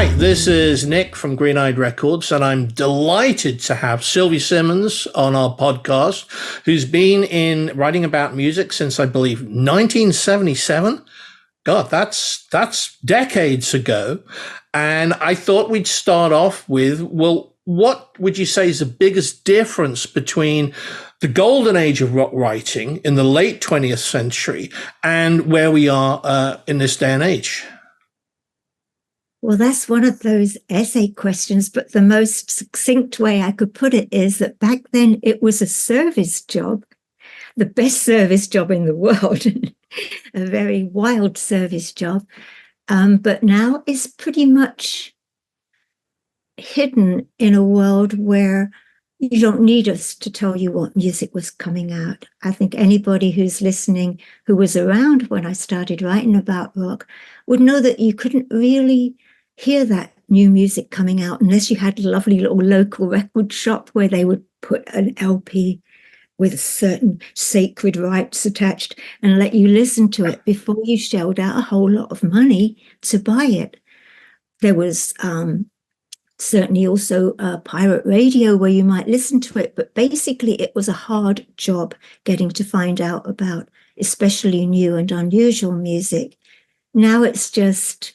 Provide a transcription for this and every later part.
Hi, this is Nick from Green Eyed Records, and I'm delighted to have Sylvie Simmons on our podcast, who's been in writing about music since, I believe, 1977. God, that's decades ago. And I thought we'd start off with, well, what would you say is the biggest difference between the golden age of rock writing in the late 20th century and where we are in this day and age? Well, that's one of those essay questions, but the most succinct way I could put it is that back then it was a service job, the best service job in the world, a very wild service job. But now it's pretty much hidden in a world where you don't need us to tell you what music was coming out. I think anybody who's listening, who was around when I started writing about rock, would know that you couldn't really hear that new music coming out unless you had a lovely little local record shop where they would put an LP with certain sacred rights attached and let you listen to it before you shelled out a whole lot of money to buy it. There was certainly also pirate radio where you might listen to it, but basically it was a hard job getting to find out about especially new and unusual music. Now it's just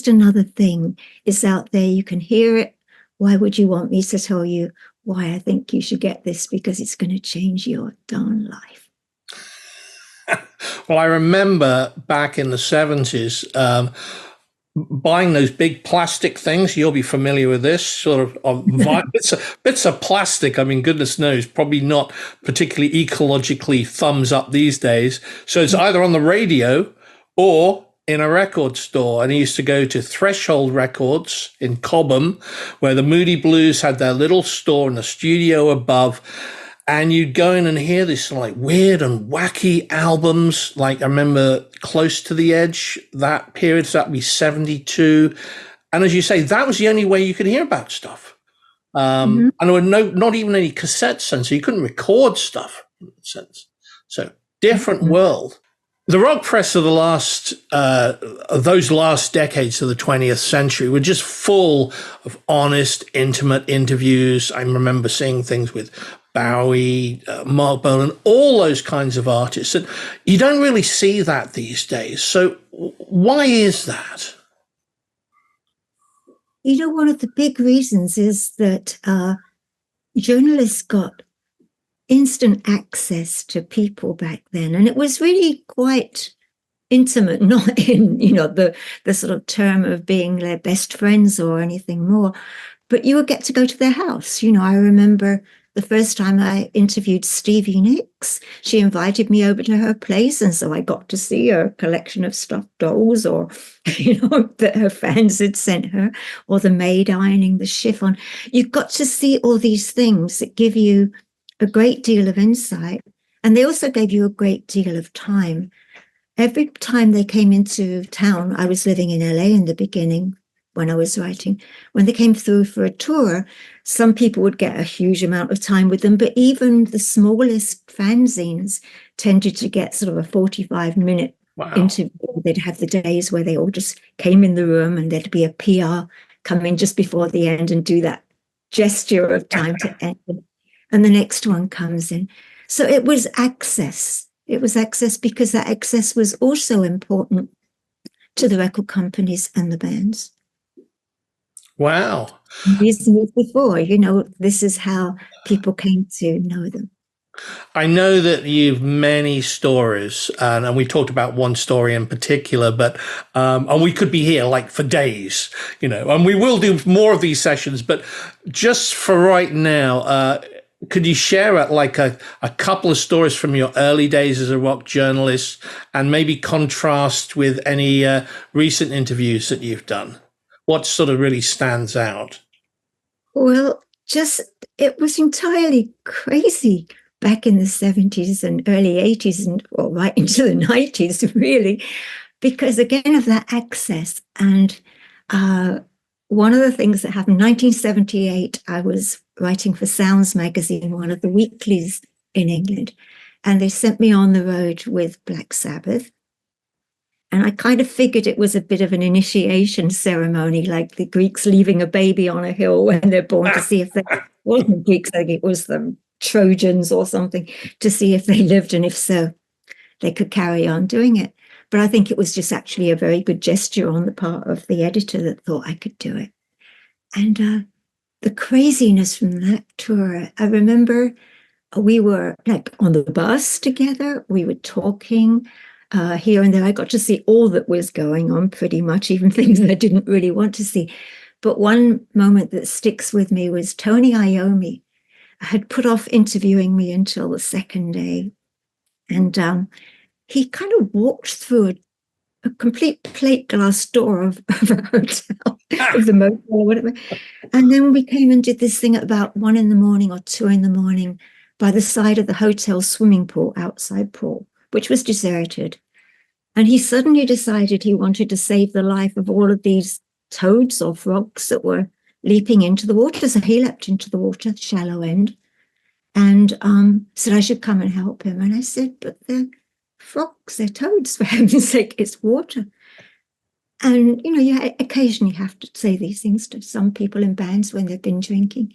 another thing. It's out there, you can hear it. Why would you want me to tell you why I think you should get this? Because it's going to change your darn life. Well, I remember back in the 70s, buying those big plastic things. You'll be familiar with this sort of bits of plastic. I mean, goodness knows, probably not particularly ecologically thumbs up these days. So it's either on the radio or in a record store. And I used to go to Threshold Records in Cobham, where the Moody Blues had their little store in the studio above. And you'd go in and hear this like weird and wacky albums. Like I remember Close to the Edge, that period, so that'd be 72. And as you say, that was the only way you could hear about stuff. And there were not even any cassettes, so you couldn't record stuff in that sense. So different world. The rock press of those last decades of the 20th century were just full of honest, intimate interviews. I remember seeing things with Bowie, Mark Bolan, all those kinds of artists. And you don't really see that these days. So why is that? You know, one of the big reasons is that journalists got instant access to people back then. And it was really quite intimate, not in, the sort of term of being their best friends or anything more, but you would get to go to their house. I remember the first time I interviewed Stevie Nicks, she invited me over to her place. And so I got to see her collection of stuffed dolls or, that her fans had sent her, or the maid ironing the chiffon. You got to see all these things that give you a great deal of insight. And they also gave you a great deal of time. Every time they came into town, I was living in LA in the beginning when I was writing. When they came through for a tour, some people would get a huge amount of time with them, but even the smallest fanzines tended to get sort of a 45-minute interview. They'd have the days where they all just came in the room and there'd be a PR come in just before the end and do that gesture of time to end. And the next one comes in. So it was access. It was access because that access was also important to the record companies and the bands. Wow. Reasons before, this is how people came to know them. I know that you've many stories, and we talked about one story in particular, but and we could be here like for days, and we will do more of these sessions. But just for right now, could you share a couple of stories from your early days as a rock journalist, and maybe contrast with any recent interviews that you've done? What sort of really stands out? Well, it was entirely crazy back in the 70s and early 80s and right into the 90s, really, because again of that access. And one of the things that happened, 1978, I was writing for Sounds magazine, one of the weeklies in England, and they sent me on the road with Black Sabbath. And I kind of figured it was a bit of an initiation ceremony, like the Greeks leaving a baby on a hill when they're born, to see if they wasn't Greeks, like it was the Trojans or something, to see if they lived, and if so, they could carry on doing it. But I think it was just actually a very good gesture on the part of the editor that thought I could do it. And the craziness from that tour, I remember we were like on the bus together, we were talking here and there. I got to see all that was going on, pretty much, even things that I didn't really want to see. But one moment that sticks with me was Tony Iommi had put off interviewing me until the second day. And he kind of walked through a complete plate glass door of a hotel, of the motel or whatever. And then we came and did this thing at about 1 a.m. or 2 a.m. by the side of the hotel swimming pool, outside pool, which was deserted. And he suddenly decided he wanted to save the life of all of these toads or frogs that were leaping into the water. So he leapt into the water, the shallow end, and said I should come and help him. And I said, but they're frogs, they're toads, for heaven's sake, it's water. And, you know, you occasionally have to say these things to some people in bands when they've been drinking.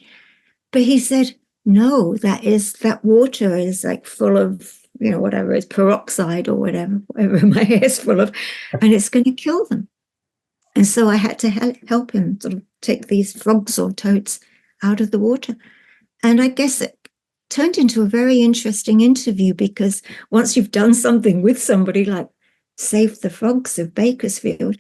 But he said, no, that water is like full of, you know, whatever, it's peroxide or whatever my hair's full of, and it's going to kill them. And so I had to help him sort of take these frogs or toads out of the water. And I guess it turned into a very interesting interview, because once you've done something with somebody like Save the Frogs of Bakersfield,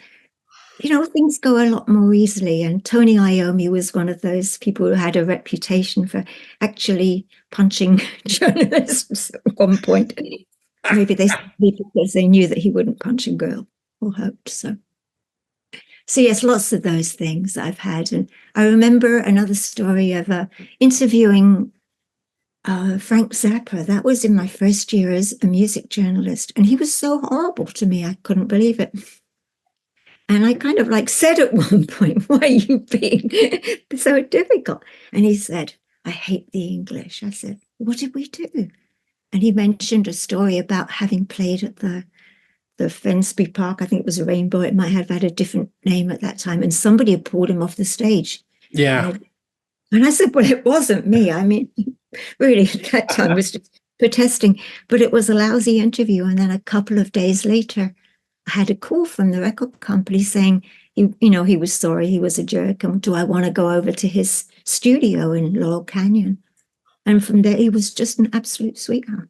you know, things go a lot more easily. And Tony Iommi was one of those people who had a reputation for actually punching journalists at one point. Maybe they said because they knew that he wouldn't punch a girl, or hoped so. So yes, lots of those things I've had. And I remember another story of interviewing Frank Zappa. That was in my first year as a music journalist. And he was so horrible to me, I couldn't believe it. And I kind of like said at one point, why are you being so difficult? And he said, I hate the English. I said, what did we do? And he mentioned a story about having played at the Finsbury Park. I think it was a Rainbow. It might have had a different name at that time. And somebody had pulled him off the stage. Yeah. And I said, well, it wasn't me. I mean, really, at that time was just protesting. But it was a lousy interview. And then a couple of days later, I had a call from the record company saying, he was sorry, he was a jerk. And do I want to go over to his studio in Laurel Canyon? And from there, he was just an absolute sweetheart.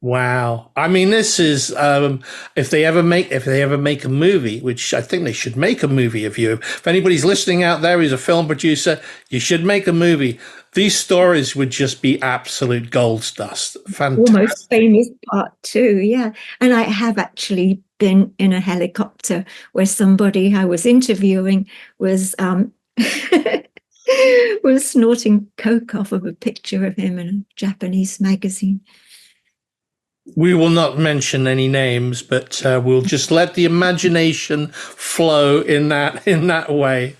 Wow. I mean, this is if they ever make a movie, which I think they should make a movie of you. If anybody's listening out there who's a film producer, you should make a movie. These stories would just be absolute gold dust. Fantastic. Almost famous part 2, yeah. And I have actually been in a helicopter where somebody I was interviewing was was snorting coke off of a picture of him in a Japanese magazine. We will not mention any names, but we'll just let the imagination flow in that way.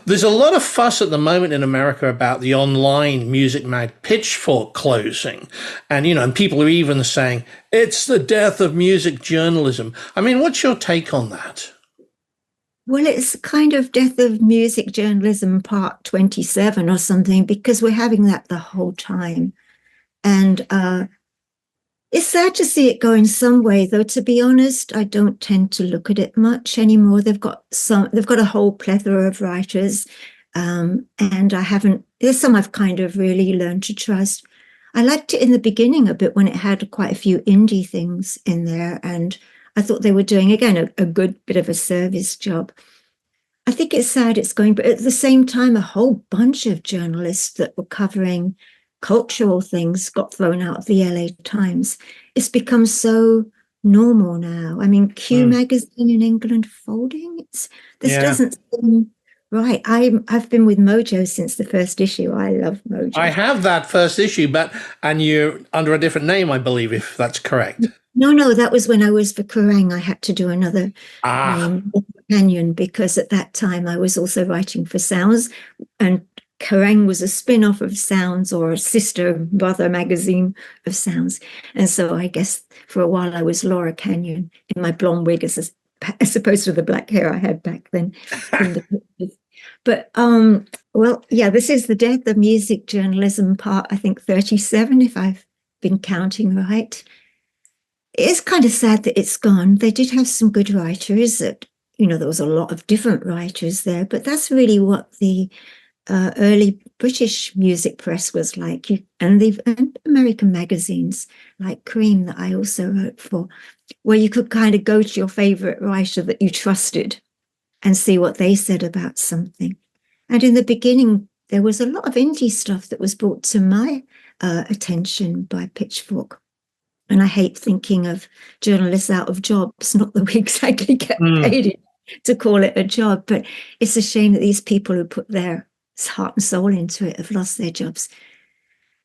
There's a lot of fuss at the moment in America about the online Music Mag Pitchfork closing. And, and people are even saying, it's the death of music journalism. I mean, what's your take on that? Well, it's kind of death of music journalism part 27 or something, because we're having that the whole time. And it's sad to see it going some way, though, to be honest. I don't tend to look at it much anymore. They've got a whole plethora of writers, and there's some I've kind of really learned to trust. I liked it in the beginning a bit when it had quite a few indie things in there, and I thought they were doing, again, a good bit of a service job. I think it's sad it's going, but at the same time, a whole bunch of journalists that were covering cultural things got thrown out of the LA Times. It's become so normal now. I mean, Q magazine in England folding. This doesn't seem right. I've been with Mojo since the first issue. I love Mojo. I have that first issue, and you're under a different name, I believe, if that's correct. No, that was when I was for Kerrang. I had to do another companion, because at that time I was also writing for Sounds, and Kerrang was a spin-off of Sounds, or a sister brother magazine of Sounds. And so I guess for a while I was Laura Canyon in my blonde wig, as opposed to the black hair I had back then in the pictures. But well, yeah, this is the death of music journalism, part I think 37, if I've been counting right. It's kind of sad that it's gone. They did have some good writers. That, there was a lot of different writers there, but that's really what the early British music press was like, and American magazines like Cream, that I also wrote for, where you could kind of go to your favorite writer that you trusted and see what they said about something. And in the beginning, there was a lot of indie stuff that was brought to my attention by Pitchfork. And I hate thinking of journalists out of jobs, not that we exactly get paid to call it a job, but it's a shame that these people who put their heart and soul into it have lost their jobs.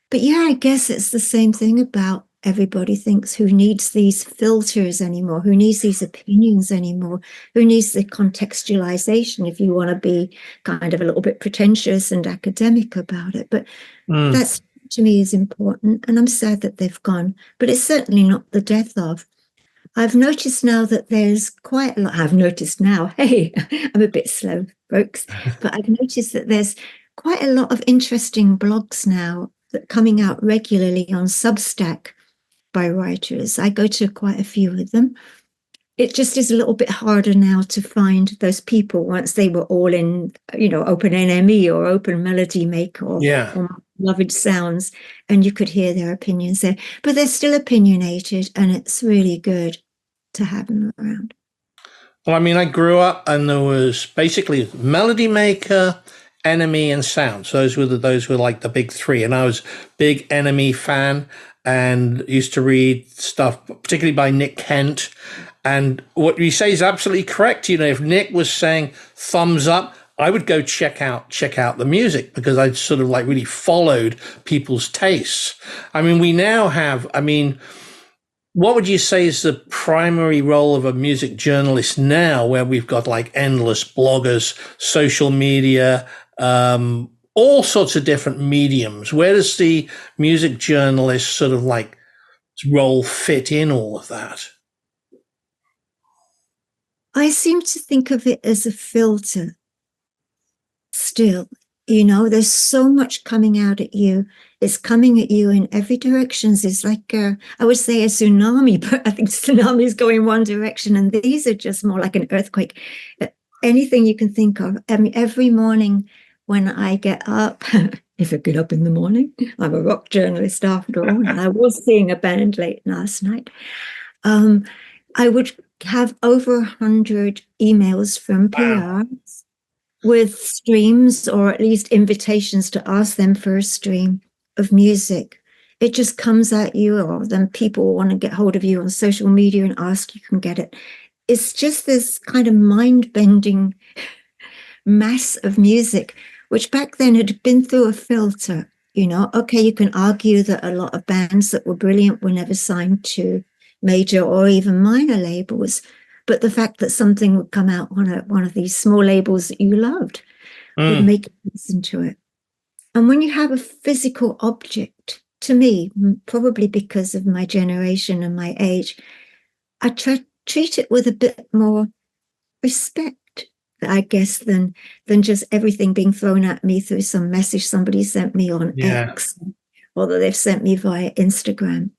But yeah, I guess it's the same thing about everybody thinks, who needs these filters anymore? Who needs these opinions anymore? Who needs the contextualization, if you want to be kind of a little bit pretentious and academic about it? But that's, to me, is important. And I'm sad that they've gone, but it's certainly not the death of. I've noticed now that there's quite a lot. I've noticed now, hey, I'm a bit slow, folks, but I've noticed that there's quite a lot of interesting blogs now that are coming out regularly on Substack by writers. I go to quite a few of them. It just is a little bit harder now to find those people once they were all in, Open NME or Open Melody Maker or Beloved Sounds, and you could hear their opinions there. But they're still opinionated, and it's really good to have them around. Well, I mean, I grew up and there was basically Melody Maker, NME, and Sounds. Those were like the big three, and I was big NME fan and used to read stuff, particularly by Nick Kent. And what you say is absolutely correct. If Nick was saying thumbs up, I would go check out the music, because I'd sort of like really followed people's tastes. I mean, we now have, what would you say is the primary role of a music journalist now, where we've got like endless bloggers, social media, all sorts of different mediums? Where does the music journalist sort of like role fit in all of that? I seem to think of it as a filter still. There's so much coming out at you. It's coming at you in every direction. It's like, I would say a tsunami, but I think tsunami is going one direction, and these are just more like an earthquake. Anything you can think of. Every morning when I get up, if I get up in the morning, I'm a rock journalist after all, and I was seeing a band late last night. I would have over 100 emails from PRs with streams, or at least invitations to ask them for a stream of music. It just comes at you, or then people want to get hold of you on social media and ask you can get it. It's just this kind of mind-bending mass of music, which back then had been through a filter. Okay, you can argue that a lot of bands that were brilliant were never signed to major or even minor labels, but the fact that something would come out on one of these small labels that you loved would make you listen to it. And when you have a physical object, to me, probably because of my generation and my age, I treat it with a bit more respect, I guess, than just everything being thrown at me through some message somebody sent me on X, or that they've sent me via Instagram,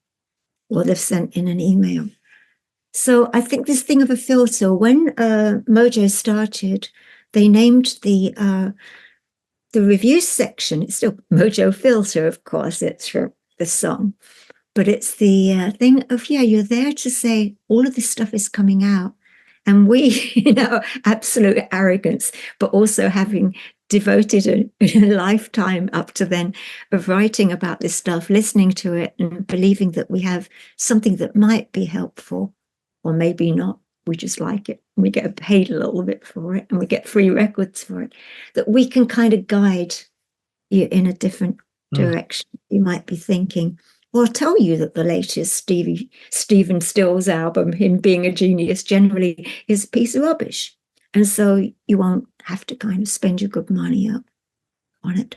or they've sent in an email. So I think this thing of a filter, when Mojo started, they named the review section, it's still Mojo Filter, of course, it's for the song, but it's the thing of, you're there to say all of this stuff is coming out. And we, absolute arrogance, but also having devoted a lifetime up to then of writing about this stuff, listening to it, and believing that we have something that might be helpful, or maybe not. We just like it. We get paid a little bit for it, and we get free records for it, that we can kind of guide you in a different direction. You might be thinking, well, I'll tell you that the latest Stephen Stills album, him being a genius, generally is a piece of rubbish. And so you won't have to kind of spend your good money up on it.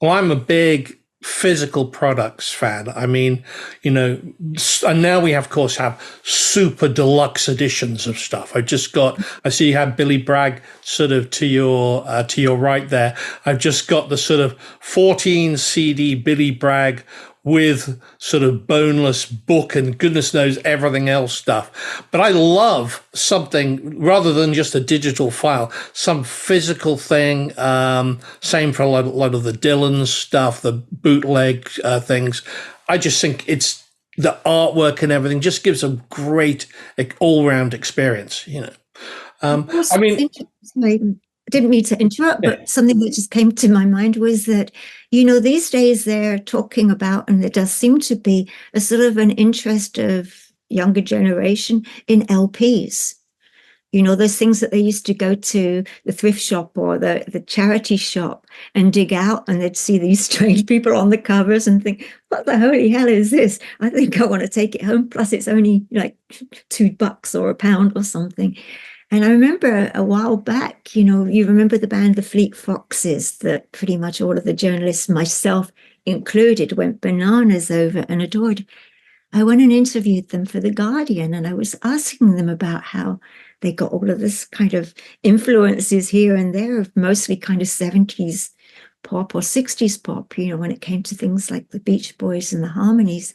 Well, I'm a big physical products fan. I mean, and now we of course have super deluxe editions of stuff. I see you have Billy Bragg sort of to your right there. I've just got the sort of 14 CD Billy Bragg with sort of boneless book and goodness knows everything else stuff. But I love something rather than just a digital file, some physical thing. Same for a lot of the Dylan stuff, the bootleg things. I just think it's the artwork and everything just gives a great all-round experience, I mean, I didn't mean to interrupt, but something that just came to my mind was that, these days they're talking about, and there does seem to be a sort of an interest of younger generation in LPs. Those things that they used to go to the thrift shop or the charity shop and dig out, and they'd see these strange people on the covers and think, what the holy hell is this? I think I want to take it home. Plus it's only like $2 or £1 or something. And I remember a while back, you remember the band The Fleet Foxes that pretty much all of the journalists, myself included, went bananas over and adored. I went and interviewed them for The Guardian, and I was asking them about how they got all of this kind of influences here and there of mostly kind of 70s pop or 60s pop, when it came to things like the Beach Boys and the Harmonies.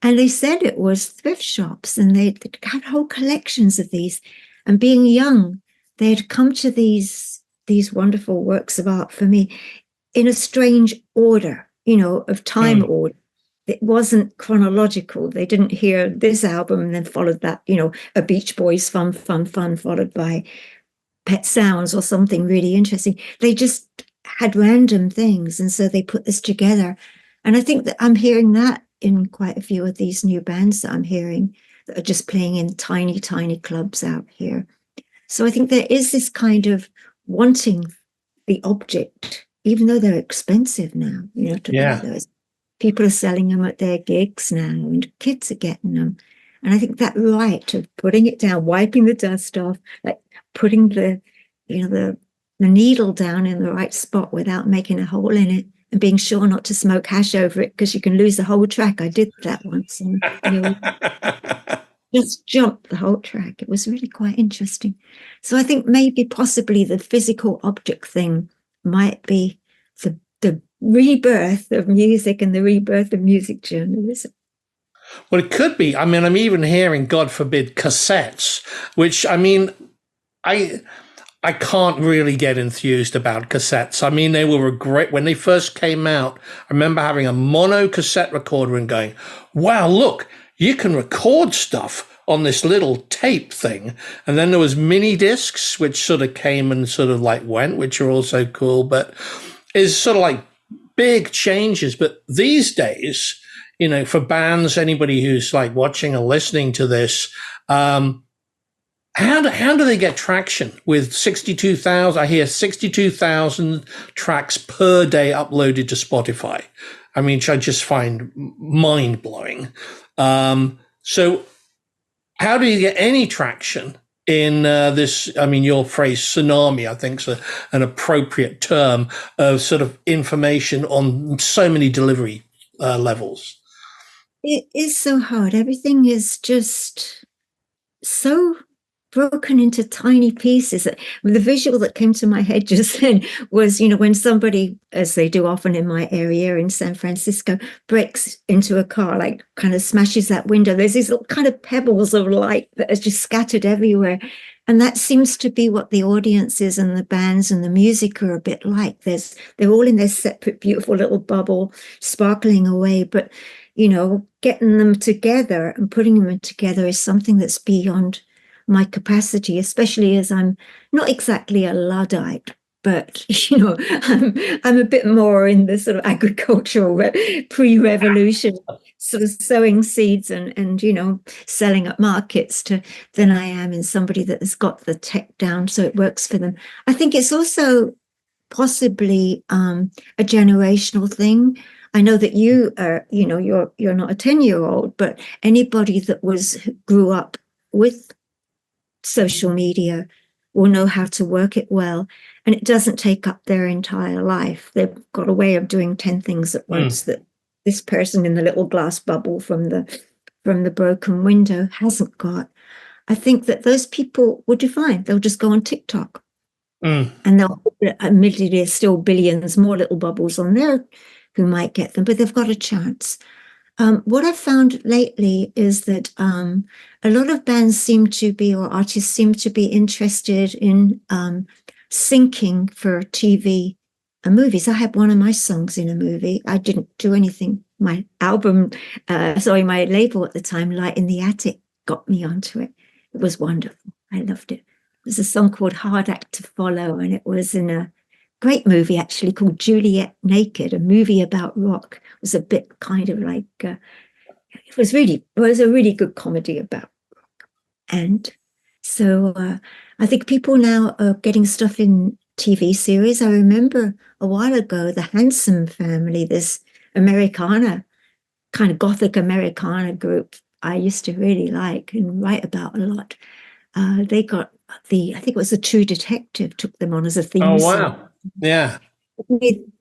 And they said it was thrift shops, and they had whole collections of these. And being young, they had come to these wonderful works of art for me in a strange order, of time order. It wasn't chronological. They didn't hear this album and then followed that, a Beach Boys fun, followed by Pet Sounds or something really interesting. They just had random things. And so they put this together. And I think that I'm hearing that in quite a few of these new bands that I'm hearing that are just playing in tiny, tiny clubs out here. So I think there is this kind of wanting the object, even though they're expensive now, to buy those. People are selling them at their gigs now, and kids are getting them. And I think that right of putting it down, wiping the dust off, like putting the needle down in the right spot without making a hole in it, and being sure not to smoke hash over it because you can lose the whole track. I did that once, and just jumped the whole track. It was really quite interesting. So I think maybe possibly the physical object thing might be the rebirth of music and the rebirth of music journalism. Well, it could be. I mean, I'm even hearing, God forbid, cassettes, which, I mean, I can't really get enthused about cassettes. I mean, they were great when they first came out. I remember having a mono cassette recorder and going, wow, look, you can record stuff on this little tape thing. And then there was mini discs, which sort of came and sort of like went, which are also cool, but it's sort of like big changes. But these days, for bands, anybody who's like watching or listening to this, how do they get traction with 62,000? I hear 62,000 tracks per day uploaded to Spotify. I mean, which I just find mind blowing. So how do you get any traction in this? I mean, your phrase tsunami, I think, is an appropriate term of sort of information on so many delivery levels. It is so hard. Everything is just so broken into tiny pieces. The visual that came to my head just then was, when somebody, as they do often in my area in San Francisco, breaks into a car, like kind of smashes that window. There's these little kind of pebbles of light that are just scattered everywhere. And that seems to be what the audiences and the bands and the music are a bit like. They're all in their separate, beautiful little bubble, sparkling away. But, getting them together and putting them together is something that's beyond my capacity, especially as I'm not exactly a Luddite, but I'm a bit more in the sort of agricultural pre-revolution sort of sowing seeds and selling at markets than I am in somebody that has got the tech down so it works for them. I think it's also possibly a generational thing. I know that you are, you're not a 10-year-old, but anybody that grew up with social media will know how to work it well, and it doesn't take up their entire life. They've got a way of doing 10 things at once that this person in the little glass bubble from the broken window hasn't got. I think that those people will do fine. They'll just go on TikTok. And they'll, admittedly, there's still billions more little bubbles on there who might get them, but they've got a chance. What I've found lately is that a lot of bands seem to be, or artists seem to be interested in syncing for TV and movies. I had one of my songs in a movie. I didn't do anything. My my label at the time, Light in the Attic, got me onto it. It was wonderful. I loved it. There's a song called Hard Act to Follow, and it was in a great movie actually called Juliet Naked, a movie about rock. It was a bit kind of like, it was a really good comedy about rock. And so I think people now are getting stuff in TV series. I remember a while ago, the Handsome Family, this Americana, kind of gothic Americana group I used to really like and write about a lot. They got I think it was the True Detective took them on as a theme song. Oh, wow. Yeah.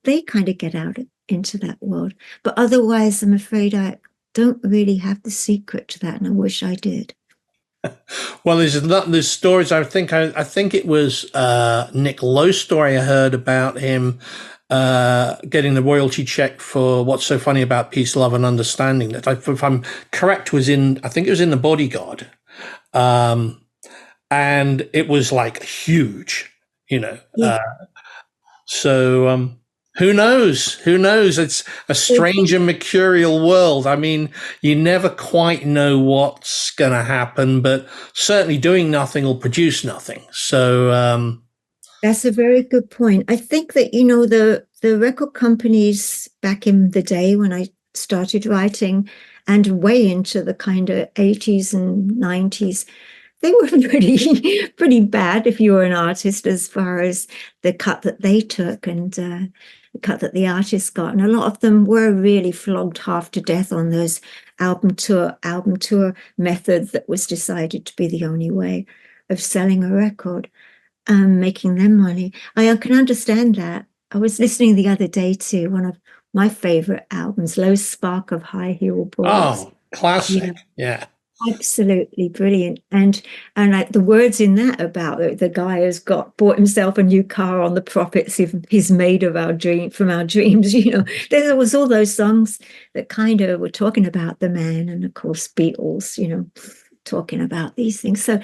They kind of get out into that world. But otherwise, I'm afraid I don't really have the secret to that, and I wish I did. Well, there's stories. I think it was Nick Lowe's story I heard about him getting the royalty check for What's So Funny About Peace, Love and Understanding. That, if I'm correct, I think it was in The Bodyguard. And it was like huge, Yeah. Who knows? Who knows? It's a strange and mercurial world. I mean, you never quite know what's going to happen, but certainly doing nothing will produce nothing. So that's a very good point. I think that, the record companies back in the day when I started writing and way into the kind of 80s and 90s, they were pretty bad if you were an artist as far as the cut that they took and the cut that the artist got. And a lot of them were really flogged half to death on those album tour methods that was decided to be the only way of selling a record and making them money. I can understand that. I was listening the other day to one of my favorite albums, Low Spark of High Heel Boys. Oh, classic. Yeah. Absolutely brilliant. And like the words in that about the guy has bought himself a new car on the profits he's made of from our dreams. There was all those songs that kind of were talking about the man, and of course Beatles, talking about these things. So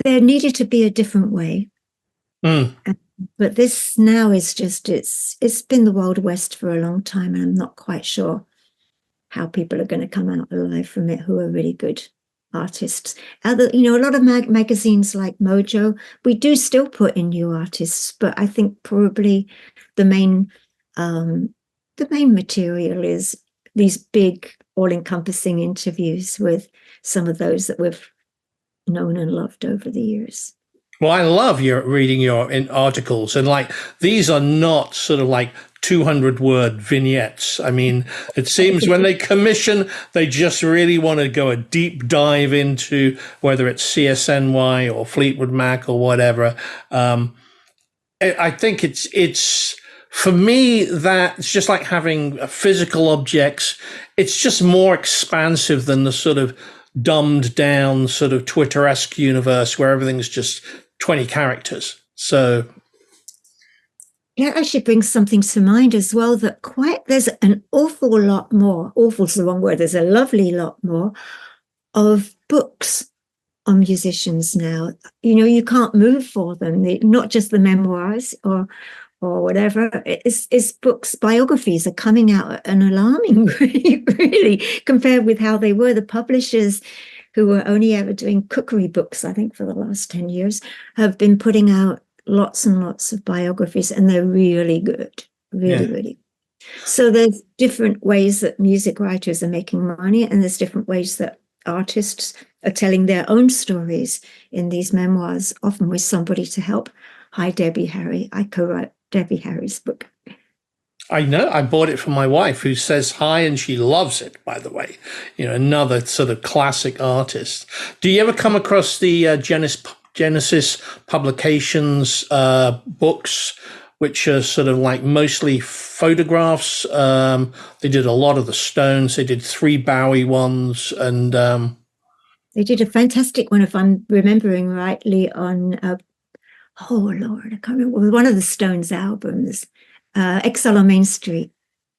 there needed to be a different way. But this now is just it's been the Wild West for a long time, and I'm not quite sure how people are going to come out alive from it who are really good artists. A lot of magazines like Mojo, we do still put in new artists, but I think probably the main material is these big, all-encompassing interviews with some of those that we've known and loved over the years. Well, I love reading your articles, and like these are not sort of like 200-word vignettes. I mean, it seems when they commission, they just really want to go a deep dive into whether it's CSNY or Fleetwood Mac or whatever. I think it's for me that it's just like having physical objects. It's just more expansive than the sort of dumbed down sort of Twitter-esque universe where everything's just 20 characters. So that actually brings something to mind as well, that there's an awful lot more, awful's the wrong word, there's a lovely lot more of books on musicians now. You can't move for them, not just the memoirs or whatever. It's books, biographies are coming out at an alarming really, compared with how they were. The publishers who were only ever doing cookery books, I think for the last 10 years, have been putting out lots and lots of biographies, and they're really good, really good. So there's different ways that music writers are making money, and there's different ways that artists are telling their own stories in these memoirs, often with somebody to help. Hi, Debbie Harry. I co-wrote Debbie Harry's book. I know. I bought it for my wife, who says hi, and she loves it, by the way. Another sort of classic artist. Do you ever come across the Genesis Publications books, which are sort of like mostly photographs. They did a lot of the Stones. They did 3 Bowie ones, and they did a fantastic one, if I'm remembering rightly, on oh Lord, I can't remember, one of the Stones albums, Exile on Main Street.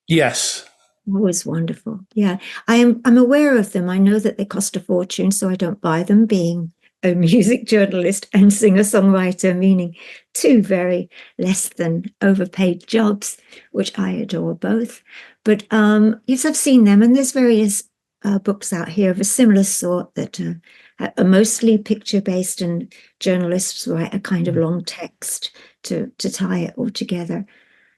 yes. Always wonderful. Yeah, I'm aware of them. I know that they cost a fortune, so I don't buy them, being a music journalist and singer-songwriter, meaning 2 very less than overpaid jobs, which I adore both. But yes, I've seen them, and there's various books out here of a similar sort that are mostly picture-based, and journalists write a kind of long text to tie it all together.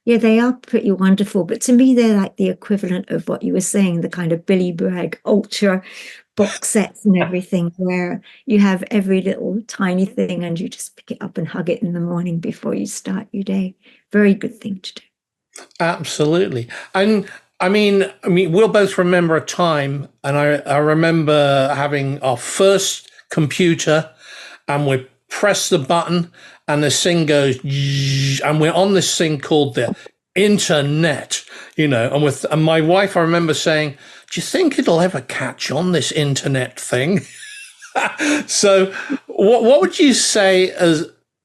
Yeah, they are pretty wonderful, but to me, they're like the equivalent of what you were saying, the kind of Billy Bragg ultra box sets and everything, where you have every little tiny thing and you just pick it up and hug it in the morning before you start your day. Very good thing to do. Absolutely. And I mean, we'll both remember a time, and I remember having our first computer, and we press the button, and this thing goes, and we're on this thing called the internet, and my wife, I remember saying, do you think it'll ever catch on, this internet thing? So what would you say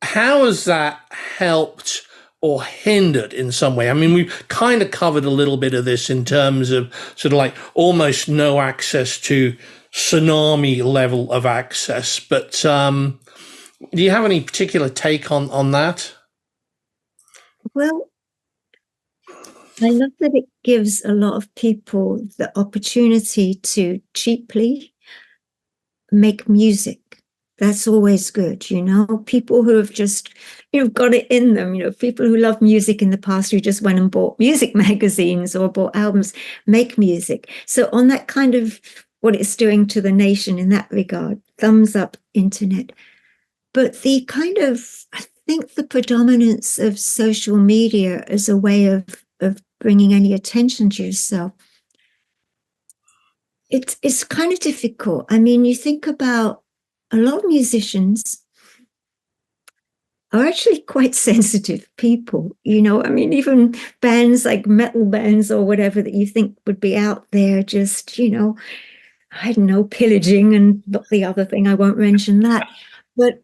how has that helped or hindered in some way? I mean, we've kind of covered a little bit of this in terms of sort of like almost no access to tsunami level of access, but do you have any particular take on that? Well, I love that it gives a lot of people the opportunity to cheaply make music. That's always good, people who have just, got it in them, people who love music in the past, who just went and bought music magazines or bought albums, make music. So on that kind of what it's doing to the nation in that regard, thumbs up, internet. But the kind of, I think the predominance of social media as a way of bringing any attention to yourself, it's kind of difficult. I mean, you think about a lot of musicians are actually quite sensitive people, I mean, even bands like metal bands or whatever that you think would be out there just, I don't know, pillaging and the other thing, I won't mention that. But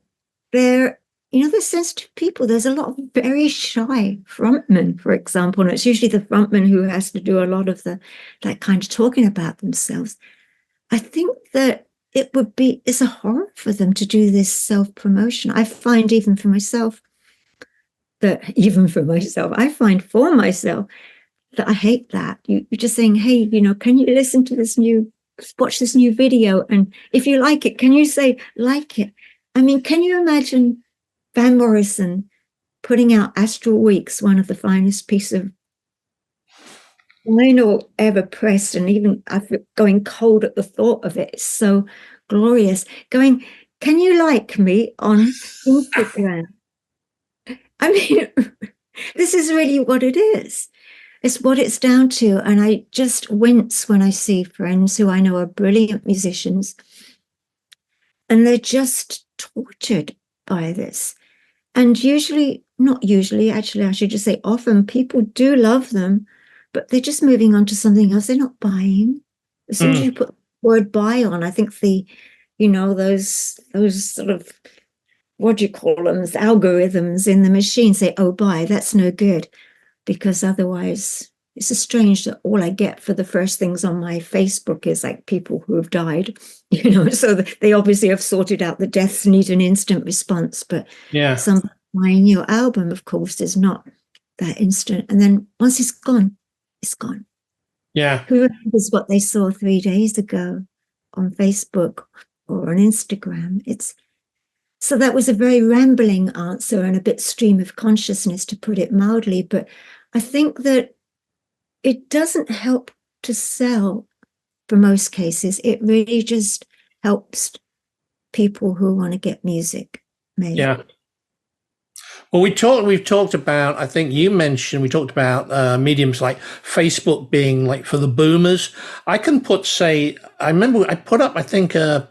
they're sensitive people. There's a lot of very shy frontmen, for example, and it's usually the frontman who has to do a lot of that kind of talking about themselves. I think that it's a horror for them to do this self-promotion. I find even for myself, I find for myself that I hate that. You're just saying, hey, can you listen to watch this new video? And if you like it, can you say, like it? I mean, can you imagine Van Morrison putting out Astral Weeks, one of the finest pieces of vinyl ever pressed, and even I've going cold at the thought of it. It's so glorious. Going, can you like me on Instagram? I mean, this is really what it is. It's what it's down to. And I just wince when I see friends who I know are brilliant musicians, and they're just tortured by this. And not usually, actually, I should just say often, people do love them, but they're just moving on to something else. They're not buying. As soon as you put the word buy on, I think those sort of, what do you call them, algorithms in the machine say, oh, buy, that's no good. Because otherwise, it's so strange that all I get for the first things on my Facebook is like people who have died, so they obviously have sorted out the deaths, need an instant response. But some buying your album, of course, is not that instant. And then once it's gone, it's gone. Yeah. Who remembers what they saw 3 days ago on Facebook or on Instagram? So that was a very rambling answer and a bit stream of consciousness, to put it mildly. But I think that it doesn't help to sell for most cases. It really just helps people who want to get music made. Yeah. Well, we've talked about, I think you mentioned, we talked about mediums like Facebook being like for the boomers. I remember I put up, I think it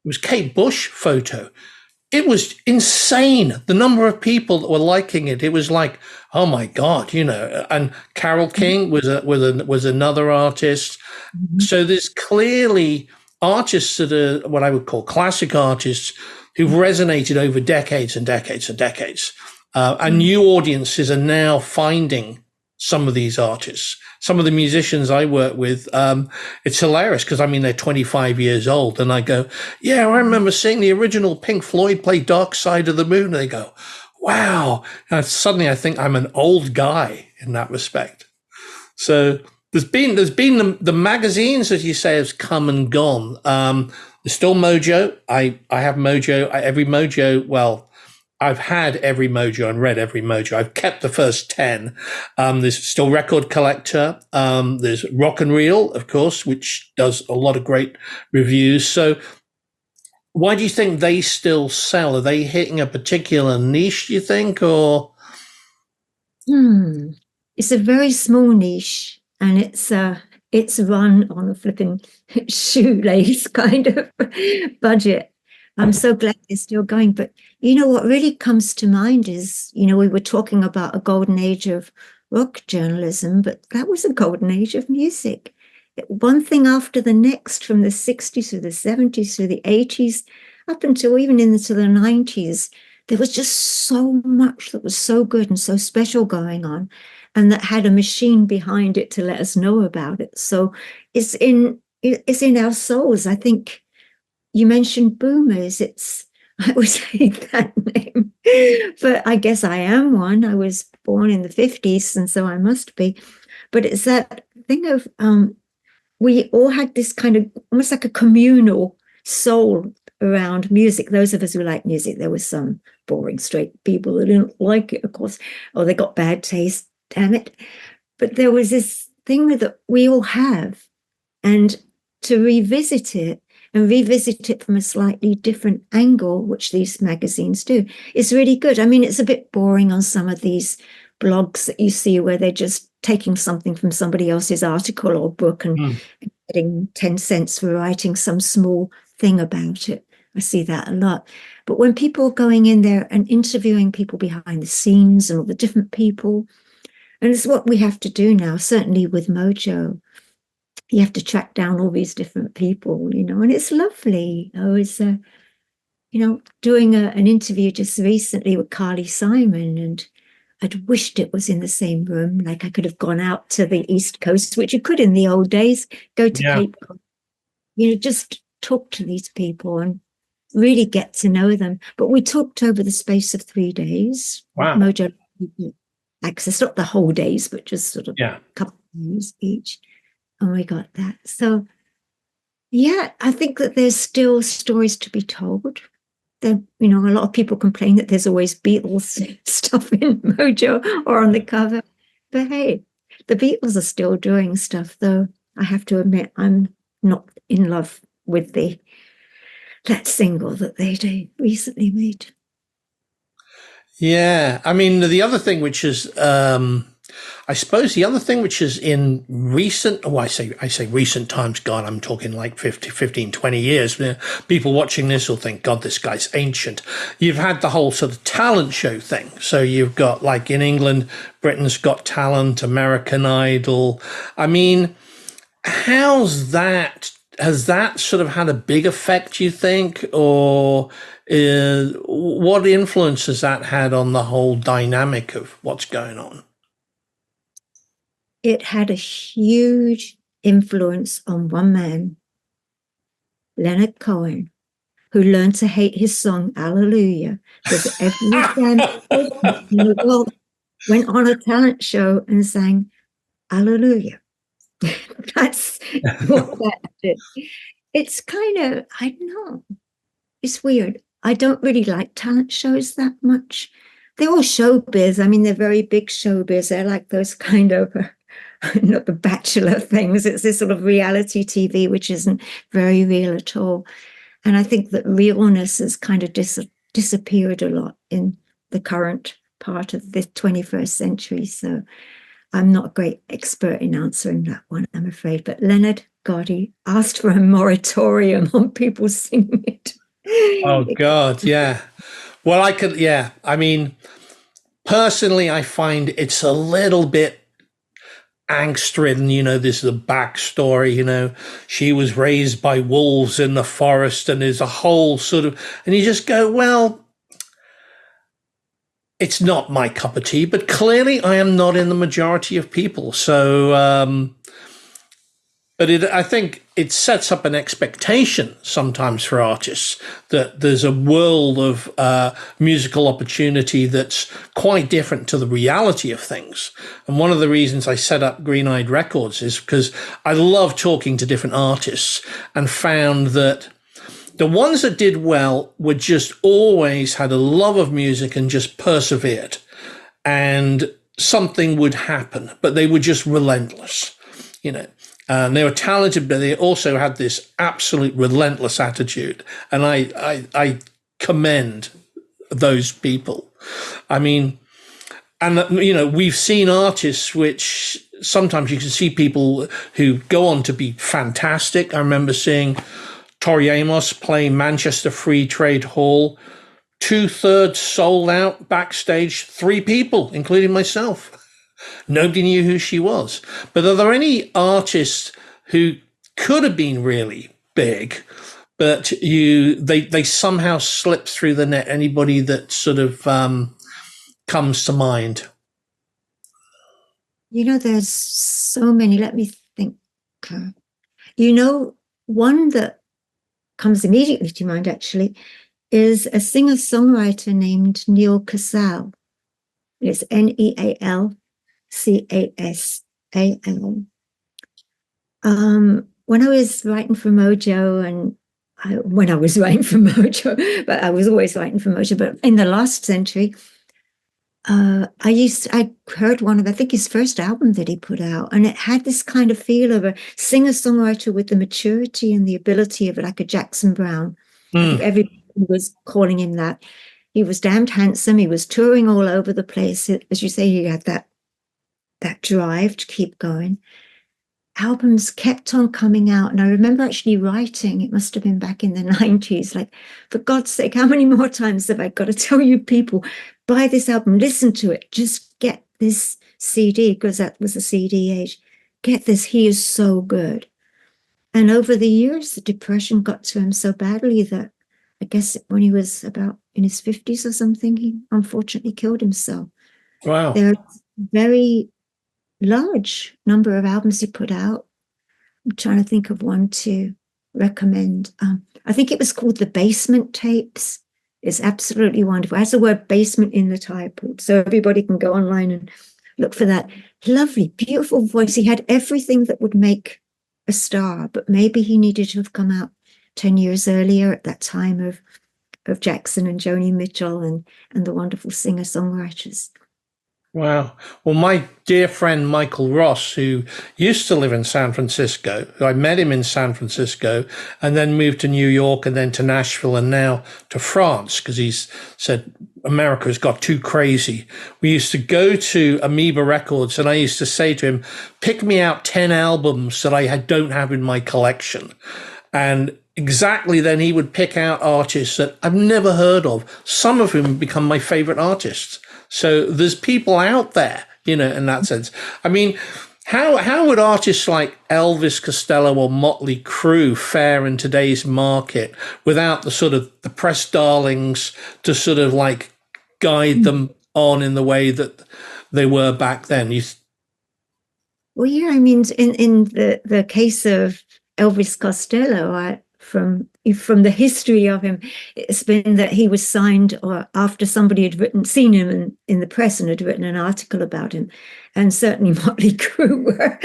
was Kate Bush photo. it was insane. The number of people that were liking it. It was like, oh my God, you know. And Carole King was another artist. Mhm. So there's clearly artists that are what I would call classic artists who've resonated over decades and decades and decades. And new audiences are now finding some of these artists. Some of the musicians I work with, it's hilarious because I mean, they're 25 years old. And I go, yeah, I remember seeing the original Pink Floyd play Dark Side of the Moon. And they go, wow. And suddenly I think I'm an old guy in that respect. So there's been the magazines, as you say, has come and gone. There's still Mojo. I have Mojo. Every Mojo. Well, I've had every Mojo and read every Mojo. I've kept the first 10. There's still Record Collector. There's Rock and Reel, of course, which does a lot of great reviews. So why do you think they still sell? Are they hitting a particular niche, do you think, or? It's a very small niche, and it's run on a flipping shoelace kind of budget. I'm so glad they're still going. But you know what really comes to mind is, you know, we were talking about a golden age of rock journalism, but that was a golden age of music. One thing after the next, from the 60s to the 70s to the 80s, up until even into the 90s, there was just so much that was so good and so special going on, and that had a machine behind it to let us know about it. So it's in our souls. I think you mentioned boomers. I always hate that name, but I guess I am one. I was born in the 50s, and so I must be. But it's that thing of we all had this kind of almost like a communal soul around music. Those of us who like music, there were some boring straight people who didn't like it, of course, or they got bad taste, damn it. But there was this thing that we all have, and to revisit it and revisit it from a slightly different angle, which these magazines do, is really good. I mean, it's a bit boring on some of these blogs that you see where they're just taking something from somebody else's article or book and getting 10 cents for writing some small thing about it. I see that a lot. But when people are going in there and interviewing people behind the scenes and all the different people, and it's what we have to do now, certainly with Mojo, you have to track down all these different people, you know, and it's lovely. I was, doing an interview just recently with Carly Simon, and I'd wished it was in the same room. Like I could have gone out to the East Coast, which you could in the old days, go to Cape Cod, just talk to these people and really get to know them. But we talked over the space of 3 days. Wow. Mojo access, not the whole days, but just sort of a couple of days each. And we got that. So, yeah, I think that there's still stories to be told. There, a lot of people complain that there's always Beatles stuff in Mojo or on the cover. But hey, the Beatles are still doing stuff, though I have to admit I'm not in love with that single that they recently made. Yeah, I mean, the other thing which is, I suppose the other thing which is in recent, I say recent times, God, I'm talking like 15, 20 years. People watching this will think, God, this guy's ancient. You've had the whole sort of talent show thing. So you've got, like in England, Britain's Got Talent, American Idol. I mean, has that sort of had a big effect, you think? Or what influence has that had on the whole dynamic of what's going on? It had a huge influence on one man, Leonard Cohen, who learned to hate his song Hallelujah, because every time in the world went on a talent show and sang Hallelujah. That's what that did. It's kind of, I don't know, it's weird. I don't really like talent shows that much. They're all showbiz. I mean, they're very big showbiz. They're like those kind of, not the Bachelor things. It's this sort of reality TV, which isn't very real at all. And I think that realness has kind of disappeared a lot in the current part of the 21st century. So I'm not a great expert in answering that one, I'm afraid. But Leonard, God, he asked for a moratorium on people singing it. Oh God, yeah. Well, I could, yeah. I mean, personally, I find it's a little bit angst ridden. This is a backstory. She was raised by wolves in the forest, and there's a whole sort of, and you just go, well, it's not my cup of tea, but clearly I am not in the majority of people. So, but I think it sets up an expectation sometimes for artists that there's a world of musical opportunity that's quite different to the reality of things. And one of the reasons I set up Green Eyed Records is because I love talking to different artists, and found that the ones that did well were just always had a love of music and just persevered, and something would happen, but they were just relentless, you know. And they were talented, but they also had this absolute relentless attitude. And I commend those people. I mean, and, we've seen artists which sometimes you can see people who go on to be fantastic. I remember seeing Tori Amos play Manchester Free Trade Hall, 2/3 sold out backstage, 3 people, including myself. Nobody knew who she was. But are there any artists who could have been really big, but they somehow slipped through the net? Anybody that sort of comes to mind? There's so many. Let me think. One that comes immediately to mind, actually, is a singer-songwriter named Neil Casal. It's Neal Casal. When I was writing for Mojo, but I was always writing for Mojo, but in the last century, I heard one of, I think, his first album that he put out, and it had this kind of feel of a singer-songwriter with the maturity and the ability of like a Jackson Brown. I think everybody was calling him that. He was damned handsome. He was touring all over the place. As you say, he had that drive to keep going. Albums kept on coming out. And I remember actually writing, it must have been back in the 90s, like, for God's sake, how many more times have I got to tell you people, buy this album, listen to it, just get this CD, because that was the CD age. Get this, he is so good. And over the years, the depression got to him so badly that I guess when he was about in his 50s or something, he unfortunately killed himself. Wow. There are very large number of albums he put out. I'm trying to think of one to recommend. I think it was called The Basement Tapes. It's absolutely wonderful. It has the word basement in the title, so everybody can go online and look for that. Lovely, beautiful voice. He had everything that would make a star, but maybe he needed to have come out 10 years earlier at that time of Jackson and Joni Mitchell and the wonderful singer-songwriters. Wow. Well, my dear friend Michael Ross, who used to live in San Francisco, I met him in San Francisco and then moved to New York and then to Nashville and now to France, because he's said America's got too crazy. We used to go to Amoeba Records and I used to say to him, pick me out 10 albums that I don't have in my collection. And exactly then he would pick out artists that I've never heard of. Some of whom become my favorite artists. So there's people out there, in that sense. I mean, how would artists like Elvis Costello or Motley Crue fare in today's market without the sort of the press darlings to sort of like guide them on in the way that they were back then? Well, yeah, I mean, in the case of Elvis Costello, from the history of him, it's been that he was signed or after somebody had seen him in the press and had written an article about him. And certainly Motley Crue were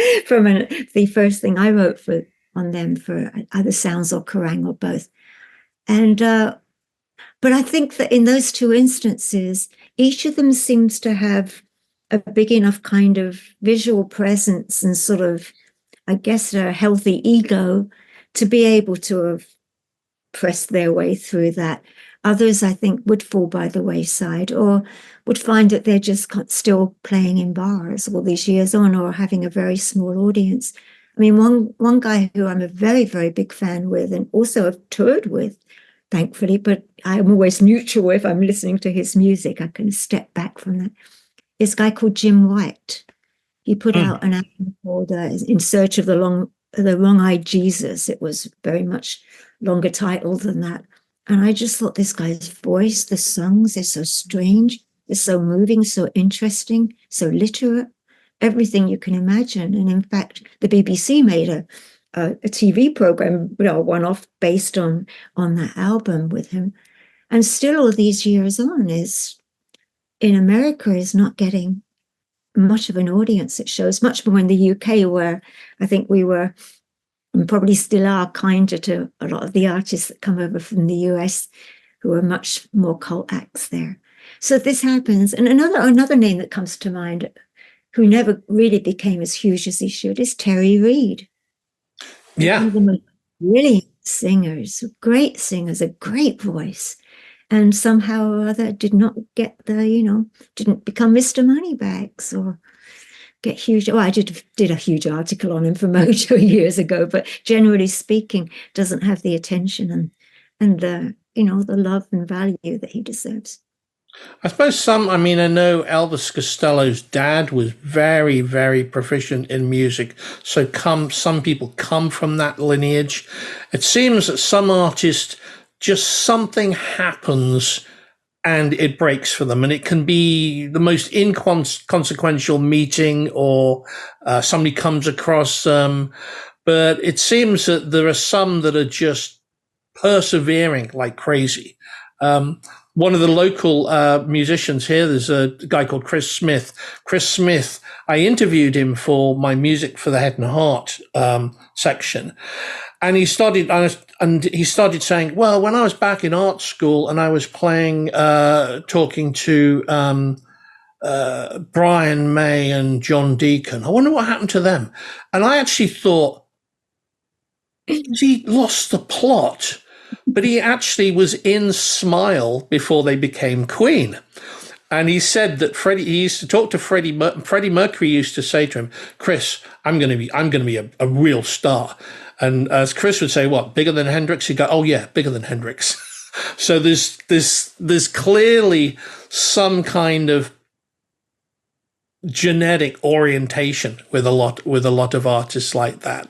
the first thing I wrote on them for either Sounds or Kerrang or both. And but I think that in those two instances, each of them seems to have a big enough kind of visual presence and sort of, I guess, a healthy ego to be able to have pressed their way through that. Others, I think, would fall by the wayside or would find that they're just still playing in bars all these years on or having a very small audience. I mean, one guy who I'm a very, very big fan with and also have toured with thankfully, but I'm always neutral if I'm listening to his music. I can step back from that. This guy called Jim White. He put out an album called In Search of the Wrong-Eyed Jesus. It was very much longer title than that. And I just thought this guy's voice, the songs, they're so strange, they're so moving, so interesting, so literate, everything you can imagine. And in fact, the BBC made a TV program, one-off based on that album with him. And still all these years on in America is not getting much of an audience. It shows much more in the UK, where I think we were and probably still are kinder to a lot of the artists that come over from the US, who are much more cult acts there. So this happens. And another name that comes to mind, who never really became as huge as he should, is Terry Reid. Yeah. One of the most brilliant singers, great singers, a great voice. And somehow or other did not get didn't become Mr. Moneybags or get huge. Well, I did a huge article on him for Mojo years ago, but generally speaking, doesn't have the attention and the love and value that he deserves. I suppose I know Elvis Costello's dad was very, very proficient in music. So some people come from that lineage. It seems that some artists, just something happens and it breaks for them. And it can be the most inconsequential meeting, or somebody comes across them. But it seems that there are some that are just persevering like crazy. One of the local musicians here, there's a guy called Chris Smith. Chris Smith, I interviewed him for my Music for the Head and Heart section. And he started saying, well, when I was back in art school and I was talking to Brian May and John Deacon, I wonder what happened to them. And I actually thought, he lost the plot, but he actually was in Smile before they became Queen. And he said that he used to talk to Freddie Mercury used to say to him, Chris, I'm going to be a real star. And as Chris would say, what, bigger than Hendrix? He'd go, oh yeah, bigger than Hendrix. So there's clearly some kind of genetic orientation with a lot of artists like that.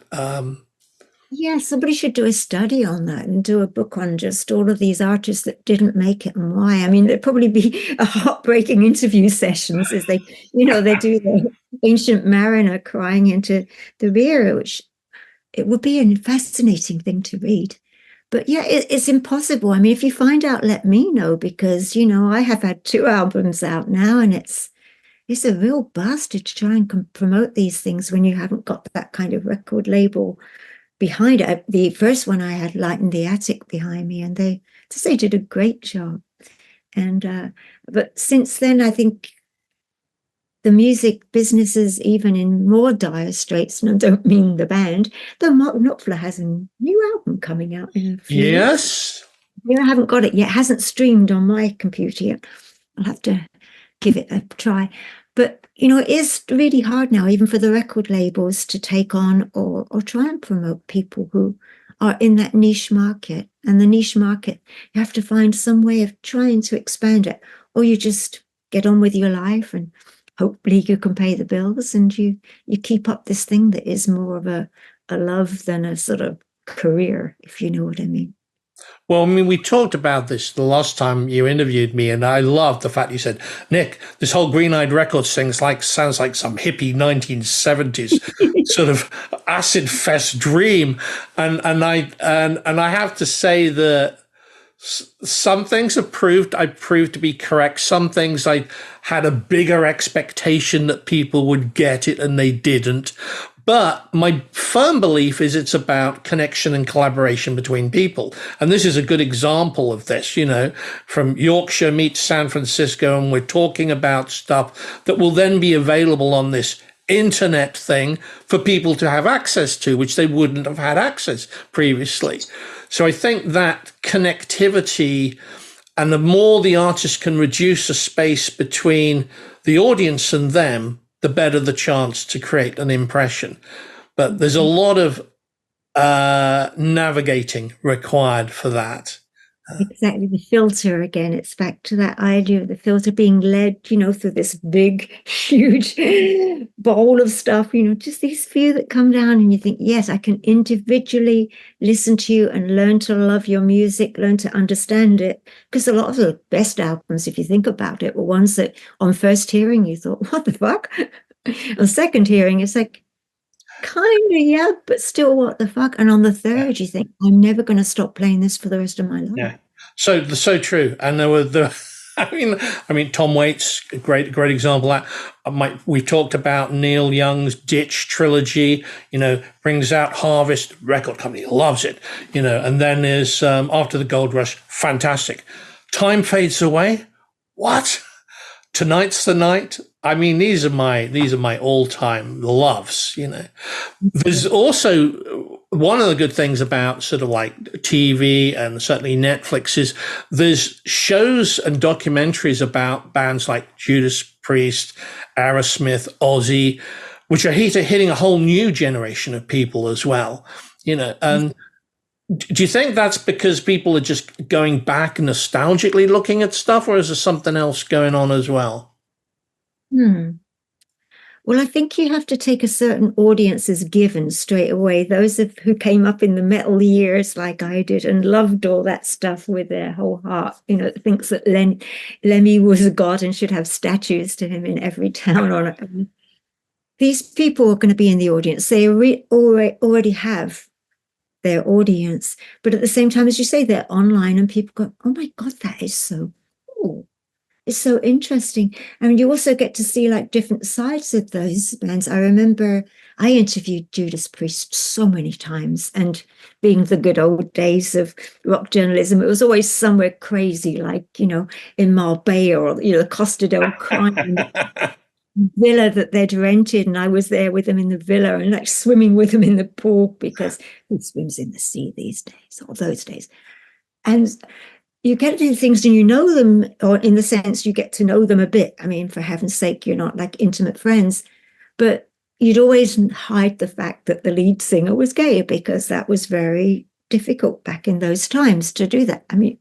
Yeah, somebody should do a study on that and do a book on just all of these artists that didn't make it and why. I mean, there'd probably be a heartbreaking interview sessions as they do the Ancient Mariner crying into the rear, which it would be a fascinating thing to read. But yeah, it's impossible. I mean, if you find out, let me know, because, I have had 2 albums out now, and it's a real bastard to try and promote these things when you haven't got that kind of record label behind it. The first one I had, Light in the Attic, behind me, and they did a great job. And but since then, I think the music business is even in more dire straits, and I don't mean the band. Though Mark Knopfler has a new album coming out in a few Yes. weeks. I haven't got it yet. It hasn't streamed on my computer yet. I'll have to give it a try. But, it is really hard now, even for the record labels, to take on or try and promote people who are in that niche market. And the niche market, you have to find some way of trying to expand it, or you just get on with your life and hopefully you can pay the bills, and you keep up this thing that is more of a love than a sort of career, if you know what I mean. Well, I mean, we talked about this the last time you interviewed me, and I loved the fact you said, Nick, this whole Green Eyed Records thing sounds like some hippie 1970s sort of acid fest dream. And I have to say that some things I proved to be correct. Some things I had a bigger expectation that people would get it, and they didn't. But my firm belief is it's about connection and collaboration between people. And this is a good example of this, from Yorkshire meets San Francisco, and we're talking about stuff that will then be available on this internet thing for people to have access to, which they wouldn't have had access previously. So I think that connectivity, and the more the artist can reduce a space between the audience and them, the better the chance to create an impression. But there's a lot of navigating required for that. Exactly, the filter again. It's back to that idea of the filter being led, through this big, huge bowl of stuff, just these few that come down and you think, yes, I can individually listen to you and learn to love your music, learn to understand it. Because a lot of the best albums, if you think about it, were ones that on first hearing you thought, what the fuck? On second hearing, it's like, kind of, yeah, but still, what the fuck? And on the third, you think, I'm never going to stop playing this for the rest of my life. Yeah. So true. And there were I mean, Tom Waits, a great example of that. We talked about Neil Young's Ditch trilogy, brings out Harvest, record company loves it, and then there's After the Gold Rush, fantastic. Time Fades Away. What? Tonight's the Night. I mean, these are my all-time loves, There's also one of the good things about sort of like TV and certainly Netflix is there's shows and documentaries about bands like Judas Priest, Aerosmith, Ozzy, which are hitting a whole new generation of people as well, and do you think that's because people are just going back nostalgically looking at stuff, or is there something else going on as well? Well, I think you have to take a certain audience as given straight away. Those who came up in the metal years like I did and loved all that stuff with their whole heart, thinks that Lemmy was a god and should have statues to him in every town on it. These people are going to be in the audience. They already have their audience. But at the same time, as you say, they're online and people go, oh my God, that is so cool. It's so interesting. I mean, you also get to see like different sides of those bands. I remember I interviewed Judas Priest so many times, and being the good old days of rock journalism, it was always somewhere crazy, like, in Marbella or, the Costa del Crime villa that they'd rented. And I was there with them in the villa and like swimming with them in the pool, because who swims in the sea these days or those days? And you get to things and you know them, or in the sense you get to know them a bit. I mean, for heaven's sake, you're not like intimate friends, but you'd always hide the fact that the lead singer was gay, because that was very difficult back in those times to do that. I mean,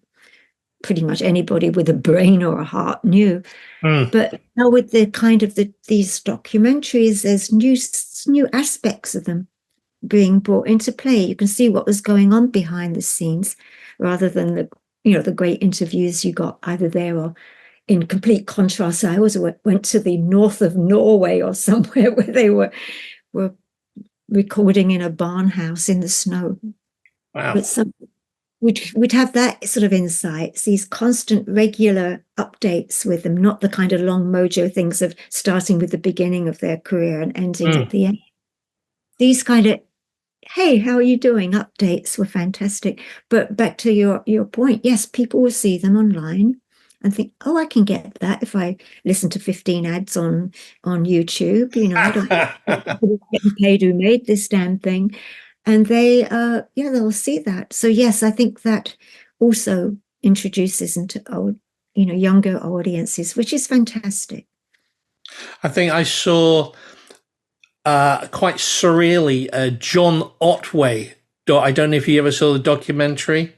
pretty much anybody with a brain or a heart knew. But now with the kind of these documentaries, there's new aspects of them being brought into play. You can see what was going on behind the scenes, rather than the great interviews you got either there or in complete contrast. I always went to the north of Norway or somewhere where they were recording in a barn house in the snow. Wow. But we'd have that sort of insights, these constant regular updates with them, not the kind of long mojo things of starting with the beginning of their career and ending at the end. These kind of, hey, how are you doing? Updates were fantastic. But back to your point, yes, people will see them online and think, oh, I can get that if I listen to 15 ads on YouTube. I don't get paid who made this damn thing. And they'll see that. So yes, I think that also introduces into younger audiences, which is fantastic. I think I saw quite surreally John Otway. I don't know if you ever saw the documentary.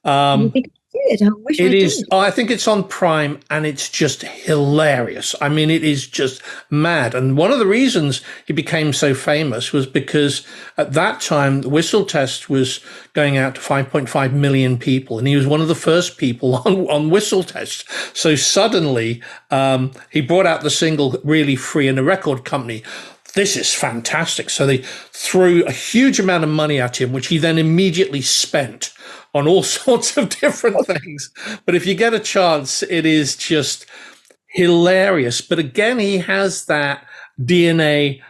I think I did. I wish I is. did. Oh, I think it's on Prime, and it's just hilarious. I mean, it is just mad. And one of the reasons he became so famous was because at that time, Whistle Test was going out to 5.5 million people, and he was one of the first people on Whistle Test. So suddenly, he brought out the single "Really Free," and the record company, this is fantastic. So they threw a huge amount of money at him, which he then immediately spent on all sorts of different things. But if you get a chance, it is just hilarious. But again, he has that DNA,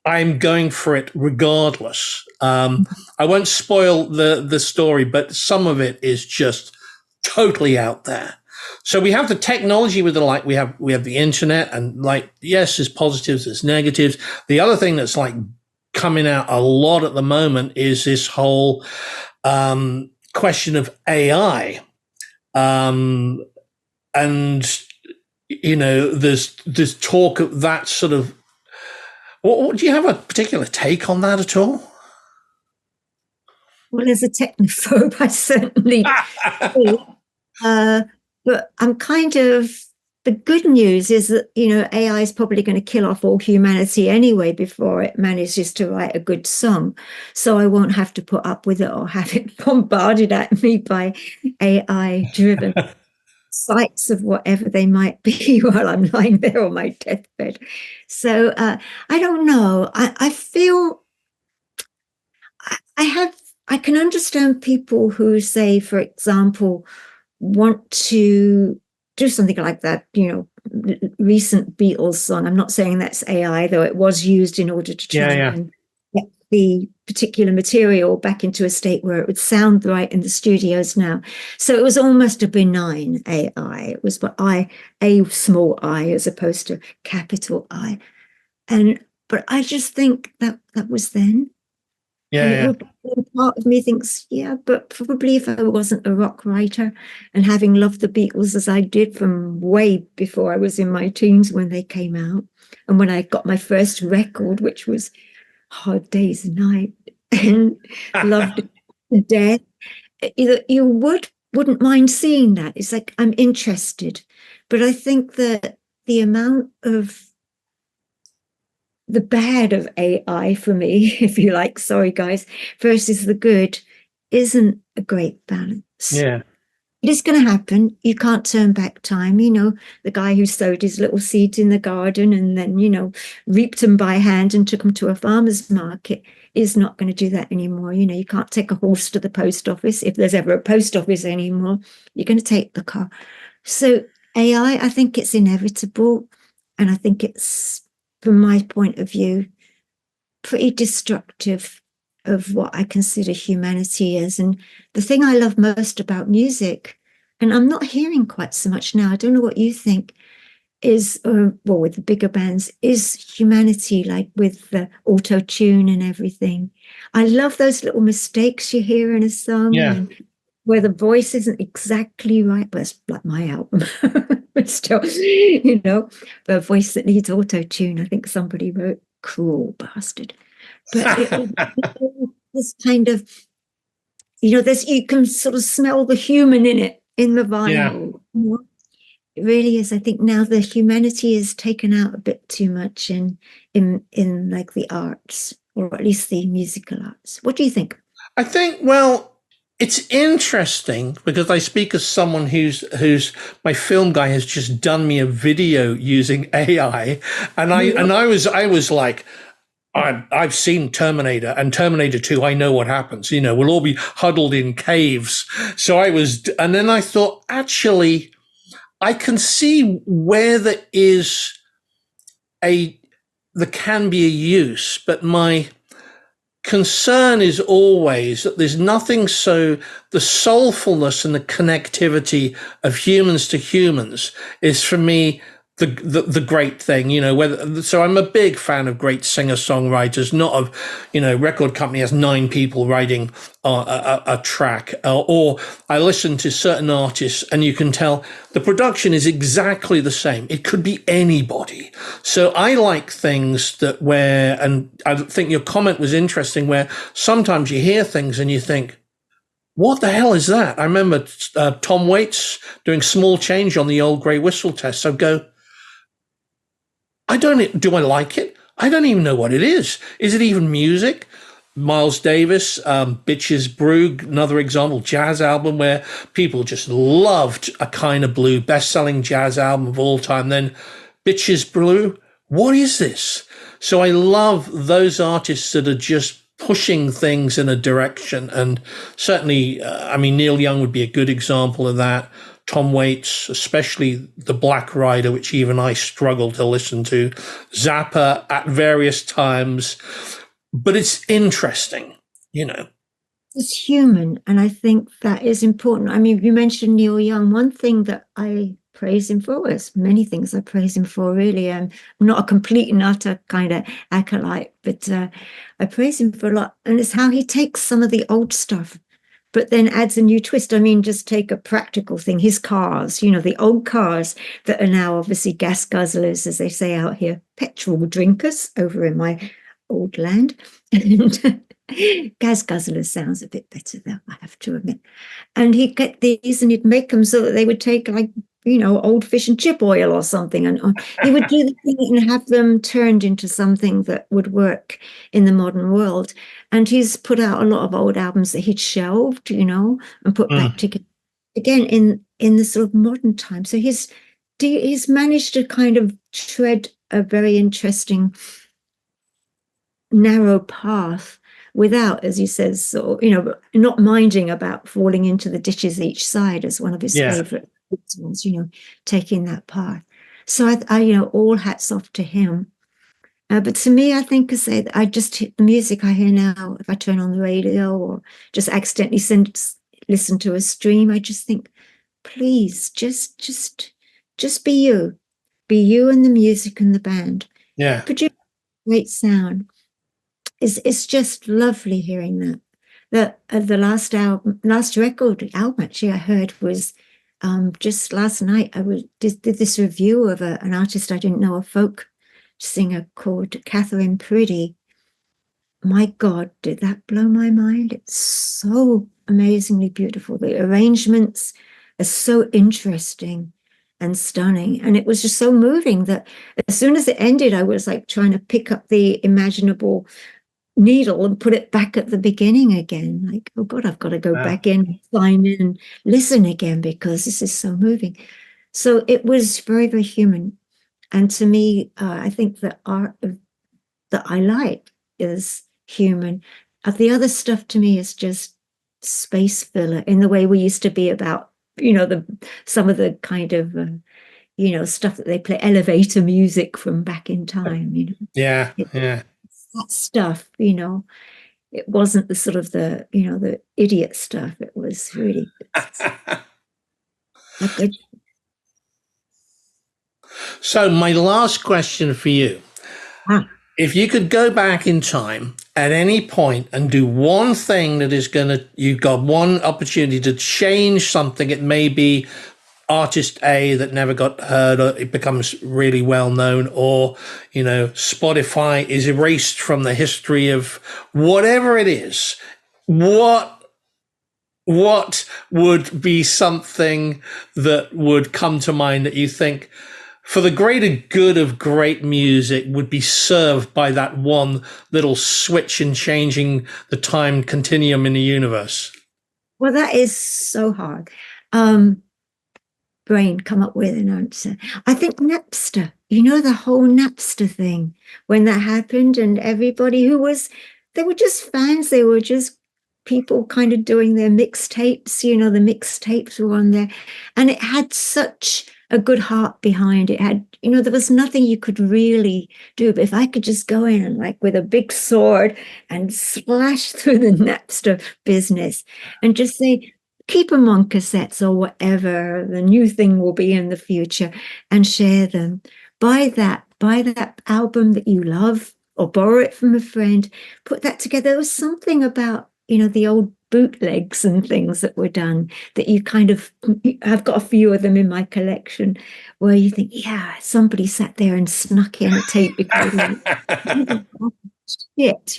I'm going for it regardless. I won't spoil the story, but some of it is just totally out there. So we have the technology with we have the internet, and yes, there's positives, there's negatives. The other thing that's coming out a lot at the moment is this whole question of AI. And there's talk of that sort of. What do you have a particular take on that at all? Well, as a technophobe, I certainly do. Uh, but I'm kind of, the good news is that, AI is probably going to kill off all humanity anyway before it manages to write a good song. So I won't have to put up with it or have it bombarded at me by AI driven sites of whatever they might be while I'm lying there on my deathbed. So I don't know. I feel I can understand people who say, for example, want to do something like that, recent Beatles song. I'm not saying that's AI, though it was used in order to try Yeah, and get the particular material back into a state where it would sound right in the studios now. So it was almost a benign AI. It was a small I as opposed to capital I. But I just think that was then. And it yeah, would, part of me thinks, yeah, but probably if I wasn't a rock writer and having loved the Beatles as I did from way before I was in my teens when they came out, and when I got my first record, which was Hard Day's Night, and yeah. loved it to death, you wouldn't mind seeing that. It's like I'm interested, but I think that the amount of the bad of AI for me, if you like, sorry guys, versus the good isn't a great balance. Yeah. It is going to happen. You can't turn back time. The guy who sowed his little seeds in the garden and then, reaped them by hand and took them to a farmer's market is not going to do that anymore. You can't take a horse to the post office. If there's ever a post office anymore, you're going to take the car. So I think it's inevitable. And I think it's, from my point of view, pretty destructive of what I consider humanity is. And the thing I love most about music, and I'm not hearing quite so much now, I don't know what you think, is, with the bigger bands, is humanity, like with the auto tune and everything. I love those little mistakes you hear in a song Yeah. and where the voice isn't exactly right, but it's like my album. But still, the voice that needs auto tune, I think somebody wrote, cruel bastard. But this kind of, you can sort of smell the human in it, in the Yeah. vinyl. It really is. I think now the humanity is taken out a bit too much in like the arts, or at least the musical arts. What do you think? I think, well, it's interesting because I speak as someone who's my film guy has just done me a video using AI, and I was like, I've seen Terminator and Terminator 2. I know what happens. We'll all be huddled in caves. So and then I thought, actually, I can see where there can be a use, but my concern is always that there's nothing the soulfulness and the connectivity of humans to humans is for me the great thing, so I'm a big fan of great singer-songwriters, not of, record company has 9 people writing a track, or I listen to certain artists and you can tell the production is exactly the same. It could be anybody. So I like things and I think your comment was interesting, where sometimes you hear things and you think, what the hell is that? I remember Tom Waits doing Small Change on the Old Grey Whistle Test. So do I like it? I don't even know what it is. Is it even music? Miles Davis, Bitches Brew, another example, jazz album where people just loved A Kind of Blue, best-selling jazz album of all time. Then Bitches Brew, what is this? So I love those artists that are just pushing things in a direction. And certainly, Neil Young would be a good example of that. Tom Waits, especially The Black Rider, which even I struggle to listen to. Zappa at various times. But it's interesting, It's human, and I think that is important. You mentioned Neil Young. One thing that I praise him for, there's many things I praise him for, really. I'm not a complete and utter kind of acolyte, but I praise him for a lot. And it's how he takes some of the old stuff, but then adds a new twist. Just take a practical thing. His cars, the old cars that are now obviously gas guzzlers, as they say out here, petrol drinkers over in my old land. And Gaz Guzzler sounds a bit better, though, I have to admit. And he'd get these and he'd make them so that they would take, like, old fish and chip oil or something. And he would do the thing and have them turned into something that would work in the modern world. And he's put out a lot of old albums that he'd shelved, and put back together again in the sort of modern time. So he's managed to kind of tread a very interesting narrow path without, as he says, so not minding about falling into the ditches each side as one of his favorite ones, taking that path. So I all hats off to him. But to me, I think I just hit the music I hear now. If I turn on the radio or just accidentally listen to a stream, I just think, please, just be you and the music and the band. Yeah, produce great sound. It's just lovely hearing that. The last record album actually I heard was just last night. I did this review of an artist I didn't know, a folk singer called Catherine Priddy. My God, did that blow my mind? It's so amazingly beautiful. The arrangements are so interesting and stunning. And it was just so moving that as soon as it ended, I was like trying to pick up the imaginable needle and put it back at the beginning again. Like, oh God, I've got to go back in, sign in and listen again because this is so moving. So it was very, very human. And to me, I think the art that I like is human. The other stuff to me is just space filler in the way we used to be about, some of the kind of, stuff that they play, elevator music from back in time, Yeah. That stuff, it wasn't the sort of the idiot stuff. It was really good. So my last question for you, if you could go back in time at any point and do one thing that is you've got one opportunity to change something, it may be artist A that never got heard, or it becomes really well known, or Spotify is erased from the history of whatever it is, what would be something that would come to mind that you think, for the greater good of great music, would be served by that one little switch in changing the time continuum in the universe? Well, that is so hard. Brain come up with an answer. I think Napster, the whole Napster thing, when that happened, and everybody they were just fans, they were just people kind of doing their mixtapes, the mixtapes were on there, and it had such a good heart behind it. Had, there was nothing you could really do, but if I could just go in and like with a big sword and slash through the Napster business and just say, keep them on cassettes or whatever the new thing will be in the future, and share them. Buy that album that you love, or borrow it from a friend, put that together. There was something about, the old bootlegs and things that were done that you kind of, I've got a few of them in my collection, where you think, yeah, somebody sat there and snuck in a tape recorder. Shit,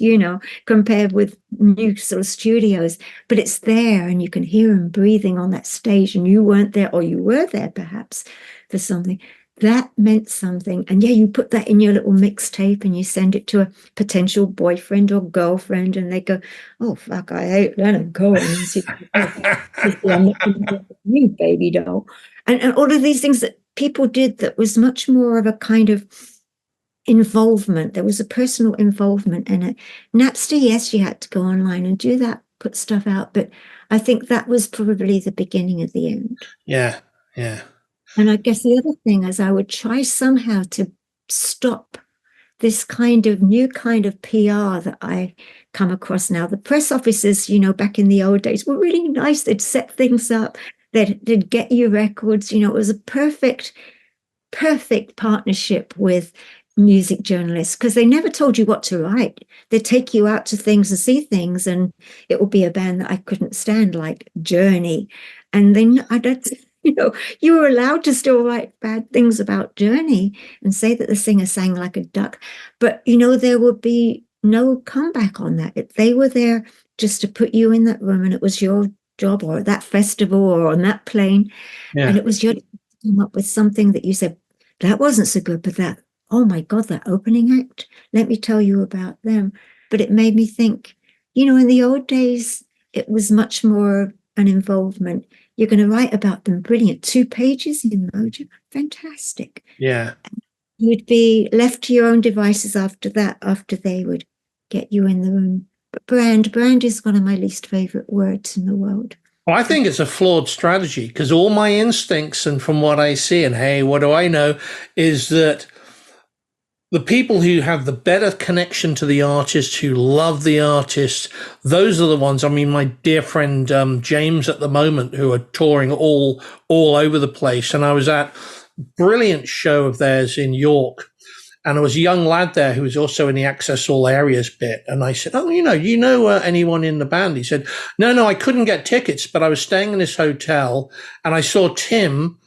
compared with new sort of studios, but it's there and you can hear them breathing on that stage, and you weren't there, or you were there perhaps for something that meant something. And yeah, you put that in your little mixtape and you send it to a potential boyfriend or girlfriend, and they go, oh fuck, I hate Leonard Cohen. I'm not you, baby doll. And all of these things that people did that was much more of a kind of involvement. There was a personal involvement in it. Napster, yes, you had to go online and do that, put stuff out, but I think that was probably the beginning of the end. Yeah. And I guess the other thing is I would try somehow to stop this kind of new kind of PR that I come across now. The press offices, back in the old days were really nice. They'd set things up. They'd get you records. It was a perfect partnership with music journalists, because they never told you what to write. They'd take you out to things and see things, and it would be a band that I couldn't stand, like Journey. And then you were allowed to still write bad things about Journey and say that the singer sang like a duck. But, there would be no comeback on that. They were there just to put you in that room, and it was your job, or at that festival or on that plane, and Yeah. it was your job to come up with something that you said, that wasn't so good, but that, oh my God, that opening act, let me tell you about them. But it made me think, in the old days, it was much more an involvement. You're going to write about them, brilliant. 2 pages in Mojo, fantastic. Yeah. You'd be left to your own devices after that, after they would get you in the room. But brand is one of my least favorite words in the world. Well, I think it's a flawed strategy, because all my instincts and from what I see, and hey, what do I know, is that the people who have the better connection to the artist, who love the artist, those are the ones. I mean, my dear friend James at the moment, who are touring all over the place, and I was at a brilliant show of theirs in York, and there was a young lad there who was also in the Access All Areas bit, and I said, "Oh, anyone in the band?" He said, "No, I couldn't get tickets, but I was staying in this hotel, and I saw Tim."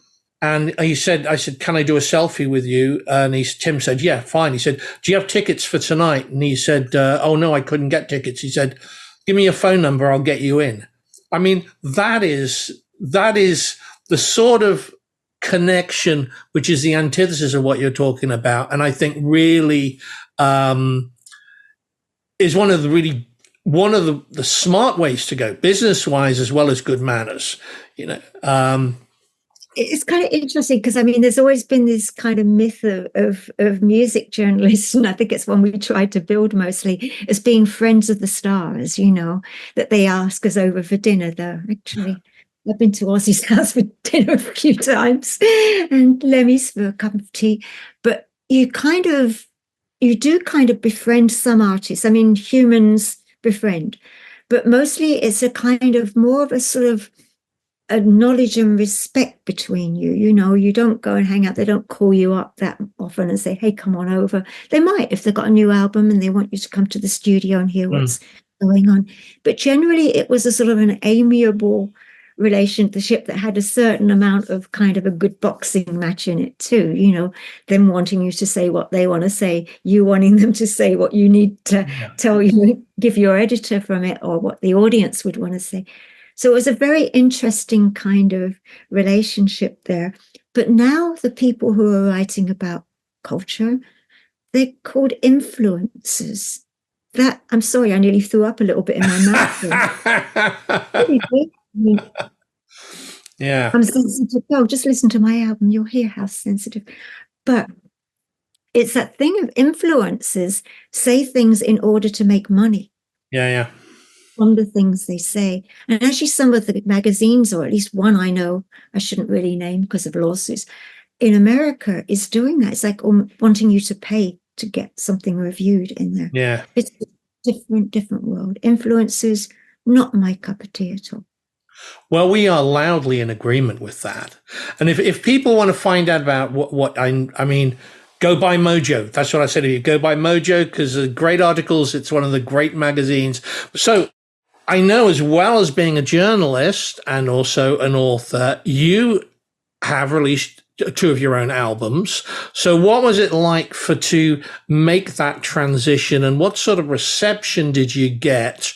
And I said, "Can I do a selfie with you?" And Tim said, "Yeah, fine." He said, "Do you have tickets for tonight?" And he said, "Oh no, I couldn't get tickets." He said, "Give me your phone number, I'll get you in." I mean, that is the sort of connection which is the antithesis of what you're talking about, and I think really is one of the smart ways to go, business wise as well as good manners. It's kind of interesting because, I mean, there's always been this kind of myth of music journalists, and I think it's one we try to build mostly, as being friends of the stars, that they ask us over for dinner, though. Actually, I've been to Ozzy's house for dinner a few times, and Lemmy's for a cup of tea. But you do kind of befriend some artists. I mean, humans befriend, but mostly it's a kind of more of a sort of a knowledge and respect between you. You don't go and hang out. They don't call you up that often and say, "Hey, come on over." They might if they've got a new album and they want you to come to the studio and hear what's going on. But generally, it was a sort of an amiable relationship that had a certain amount of kind of a good boxing match in it too. Them wanting you to say what they want to say, you wanting them to say what you need to tell you, give your editor from it, or what the audience would want to say. So it was a very interesting kind of relationship there. But now the people who are writing about culture, they're called influencers. That, I'm sorry, I nearly threw up a little bit in my mouth. Yeah. I'm sensitive. Oh, just listen to my album. You'll hear how sensitive. But it's that thing of influencers say things in order to make money. Yeah. From the things they say. And actually some of the magazines, or at least one I know, I shouldn't really name because of lawsuits, in America is doing that. It's like wanting you to pay to get something reviewed in there. Yeah. It's a different world. Influencers, not my cup of tea at all. Well, we are loudly in agreement with that. And if people want to find out about what I mean, go buy Mojo. That's what I said to you. Go buy Mojo, because the great articles. It's one of the great magazines. So I know, as well as being a journalist and also an author, you have released 2 of your own albums. So what was it like to make that transition, and what sort of reception did you get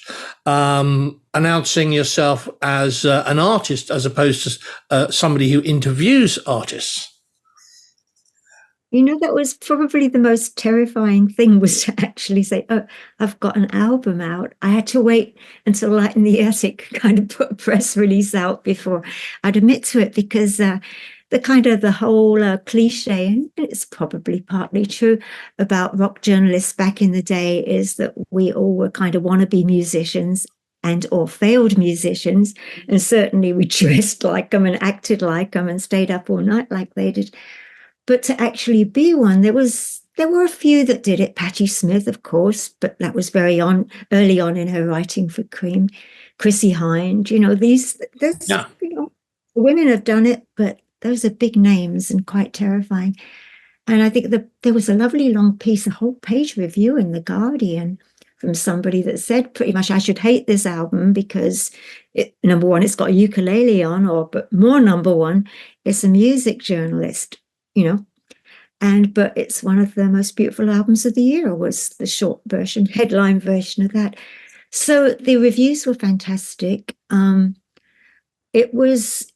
announcing yourself as an artist as opposed to somebody who interviews artists? That was probably the most terrifying thing, was to actually say, "Oh, I've got an album out." I had to wait until Light in the Attic kind of put a press release out before I'd admit to it, because the whole cliche, and it's probably partly true, about rock journalists back in the day is that we all were kind of wannabe musicians or failed musicians, and certainly we dressed like them and acted like them and stayed up all night like they did. But to actually be one, there were a few that did it. Patti Smith, of course, but that was early on in her writing for Cream. Chrissie Hynde, women have done it, but those are big names and quite terrifying. And I think there was a lovely long piece, a whole page review in The Guardian from somebody that said pretty much I should hate this album because number one, it's got a ukulele on, but more number one, it's a music journalist, But it's one of the most beautiful albums of the year, was the short version, headline version of that. So the reviews were fantastic. It was,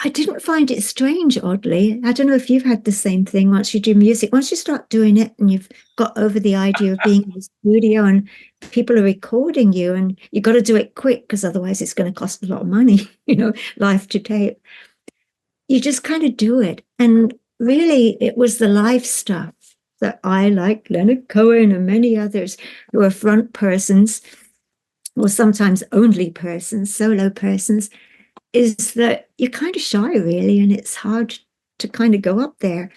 I didn't find it strange, oddly. I don't know if you've had the same thing. Once you do music, once you start doing it and you've got over the idea of being in the studio and people are recording you, and you've got to do it quick because otherwise it's going to cost a lot of money, live to tape. You just kind of do it. And really, it was the live stuff that I, like Leonard Cohen and many others who are front persons, or sometimes only persons, solo persons, is that you're kind of shy, really, and it's hard to kind of go up there.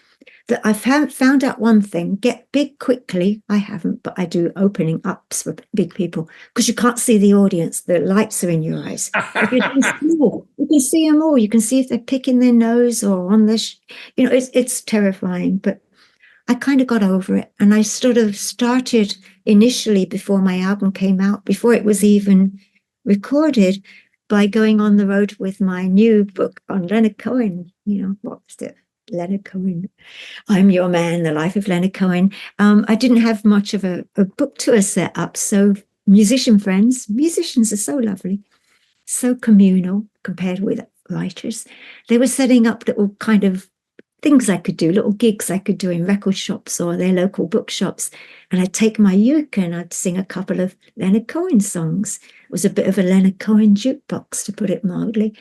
That I've found out one thing: get big quickly. I haven't, but I do opening ups for big people, because you can't see the audience. The lights are in your eyes. You can see them all. You can see if they're picking their nose or on this. It's terrifying, but I kind of got over it. And I sort of started initially, before my album came out, before it was even recorded, by going on the road with my new book on Leonard Cohen. What was it? Leonard Cohen. I'm Your Man, The Life of Leonard Cohen. I didn't have much of a book tour set up. So musicians are so lovely, so communal compared with writers. They were setting up little kind of things I could do, little gigs I could do in record shops or their local bookshops. And I'd take my uke and I'd sing a couple of Leonard Cohen songs. It was a bit of a Leonard Cohen jukebox, to put it mildly.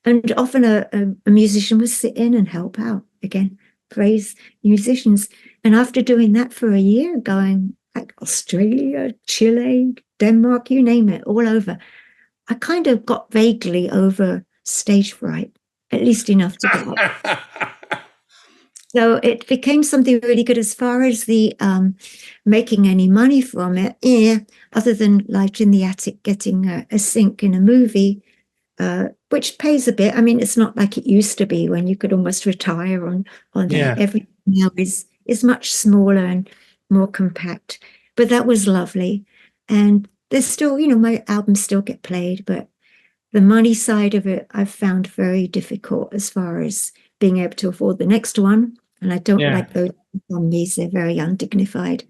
And often a musician would sit in and help out. Again, praise musicians. And after doing that for a year, going like Australia, Chile, Denmark, you name it, all over, I kind of got vaguely over stage fright, at least enough to go up. So it became something really good. As far as the making any money from it, other than like in the attic getting a sync in a movie, which pays a bit. I mean, it's not like it used to be when you could almost retire on that. Everything now is much smaller and more compact. But that was lovely. And there's still, my albums still get played, but the money side of it I've found very difficult as far as being able to afford the next one. And I don't like those on these. They're very undignified.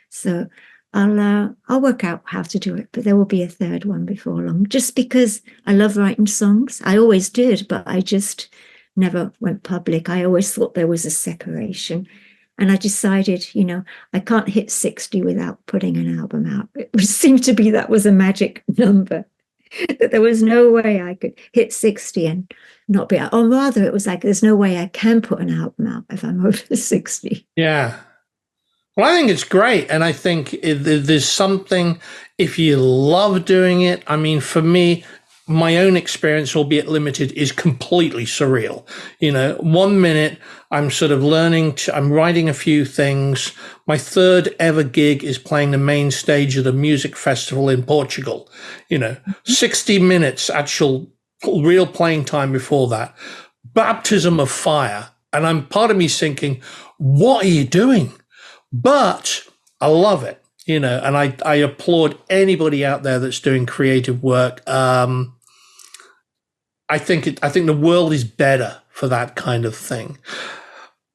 So I'll work out how to do it, but there will be a third one before long, just because I love writing songs. I always did, but I just never went public. I always thought there was a separation. And I decided, I can't hit 60 without putting an album out. It seemed to be that was a magic number, that there was no way I could hit 60 and not be out. Or rather, it was like, there's no way I can put an album out if I'm over 60. Yeah. Well, I think it's great. And I think there's something, if you love doing it, I mean, for me, my own experience, albeit limited, is completely surreal. 1 minute I'm sort of I'm writing a few things. My third ever gig is playing the main stage of the music festival in Portugal. 60 minutes actual real playing time before that. Baptism of fire. And part of me thinking, what are you doing? But I love it, and I applaud anybody out there that's doing creative work. I think the world is better for that kind of thing.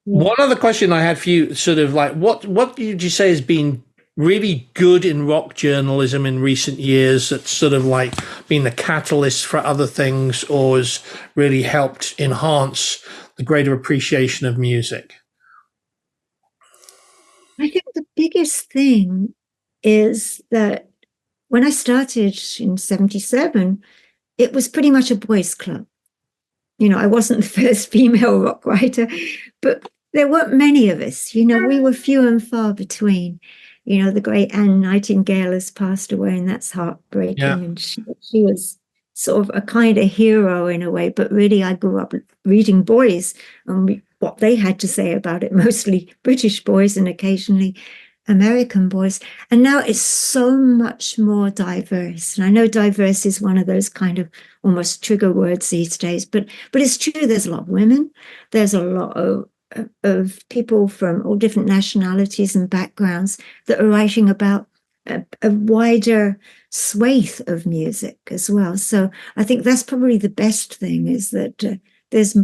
Yeah. One other question I had for you, sort of like, what did you say has been really good in rock journalism in recent years that's sort of like been the catalyst for other things, or has really helped enhance the greater appreciation of music? I think the biggest thing is that when I started in 77, it was pretty much a boys' club. I wasn't the first female rock writer, but there weren't many of us. We were few and far between. The great Anne Nightingale has passed away, and that's heartbreaking. Yeah. And she was sort of a kind of hero in a way, but really I grew up reading boys and what they had to say about it, mostly British boys and occasionally American boys. And now it's so much more diverse. And I know diverse is one of those kind of almost trigger words these days, but it's true. There's a lot of women. There's a lot of people from all different nationalities and backgrounds that are writing about a wider swathe of music as well. So I think that's probably the best thing, is that there's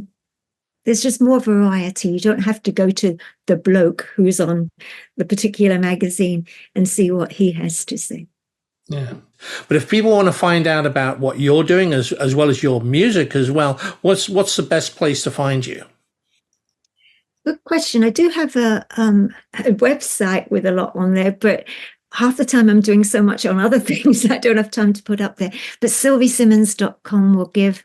There's just more variety. You don't have to go to the bloke who's on the particular magazine and see what he has to say. Yeah. But if people want to find out about what you're doing as well as your music as well, what's the best place to find you? Good question. I do have a website with a lot on there, but half the time I'm doing so much on other things I don't have time to put up there. But sylviesimmons.com will give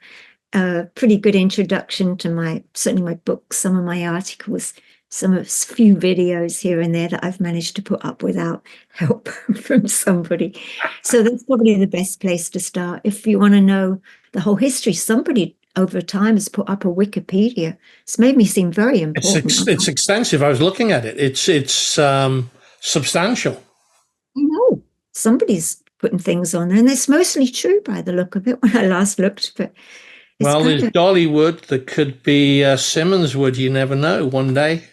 a pretty good introduction to certainly my books, some of my articles, few videos here and there that I've managed to put up without help from somebody. So that's probably the best place to start. If you want to know the whole history, somebody over time has put up a Wikipedia. It's made me seem very important. It's extensive. I was looking at it. It's substantial. I know. Somebody's putting things on there, and it's mostly true by the look of it when I last looked. But well, there's Dollywood. There could be Simmons wood. You never know. One day.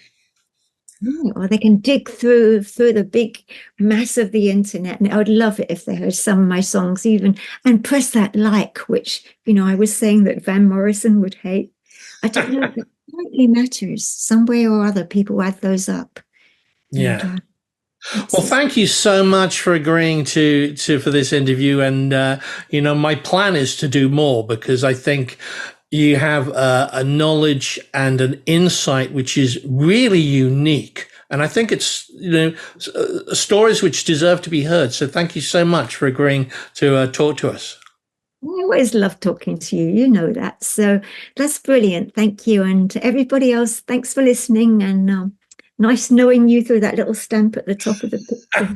Or they can dig through the big mass of the internet. And I would love it if they heard some of my songs even and press that like, which, I was saying that Van Morrison would hate. I don't know if it really matters. Some way or other, people add those up. Yeah. And, well, thank you so much for agreeing for this interview. And, my plan is to do more because I think you have a knowledge and an insight which is really unique. And I think it's, stories which deserve to be heard. So thank you so much for agreeing to talk to us. I always love talking to you. You know that. So that's brilliant. Thank you. And to everybody else, thanks for listening. And nice knowing you through that little stamp at the top of the picture.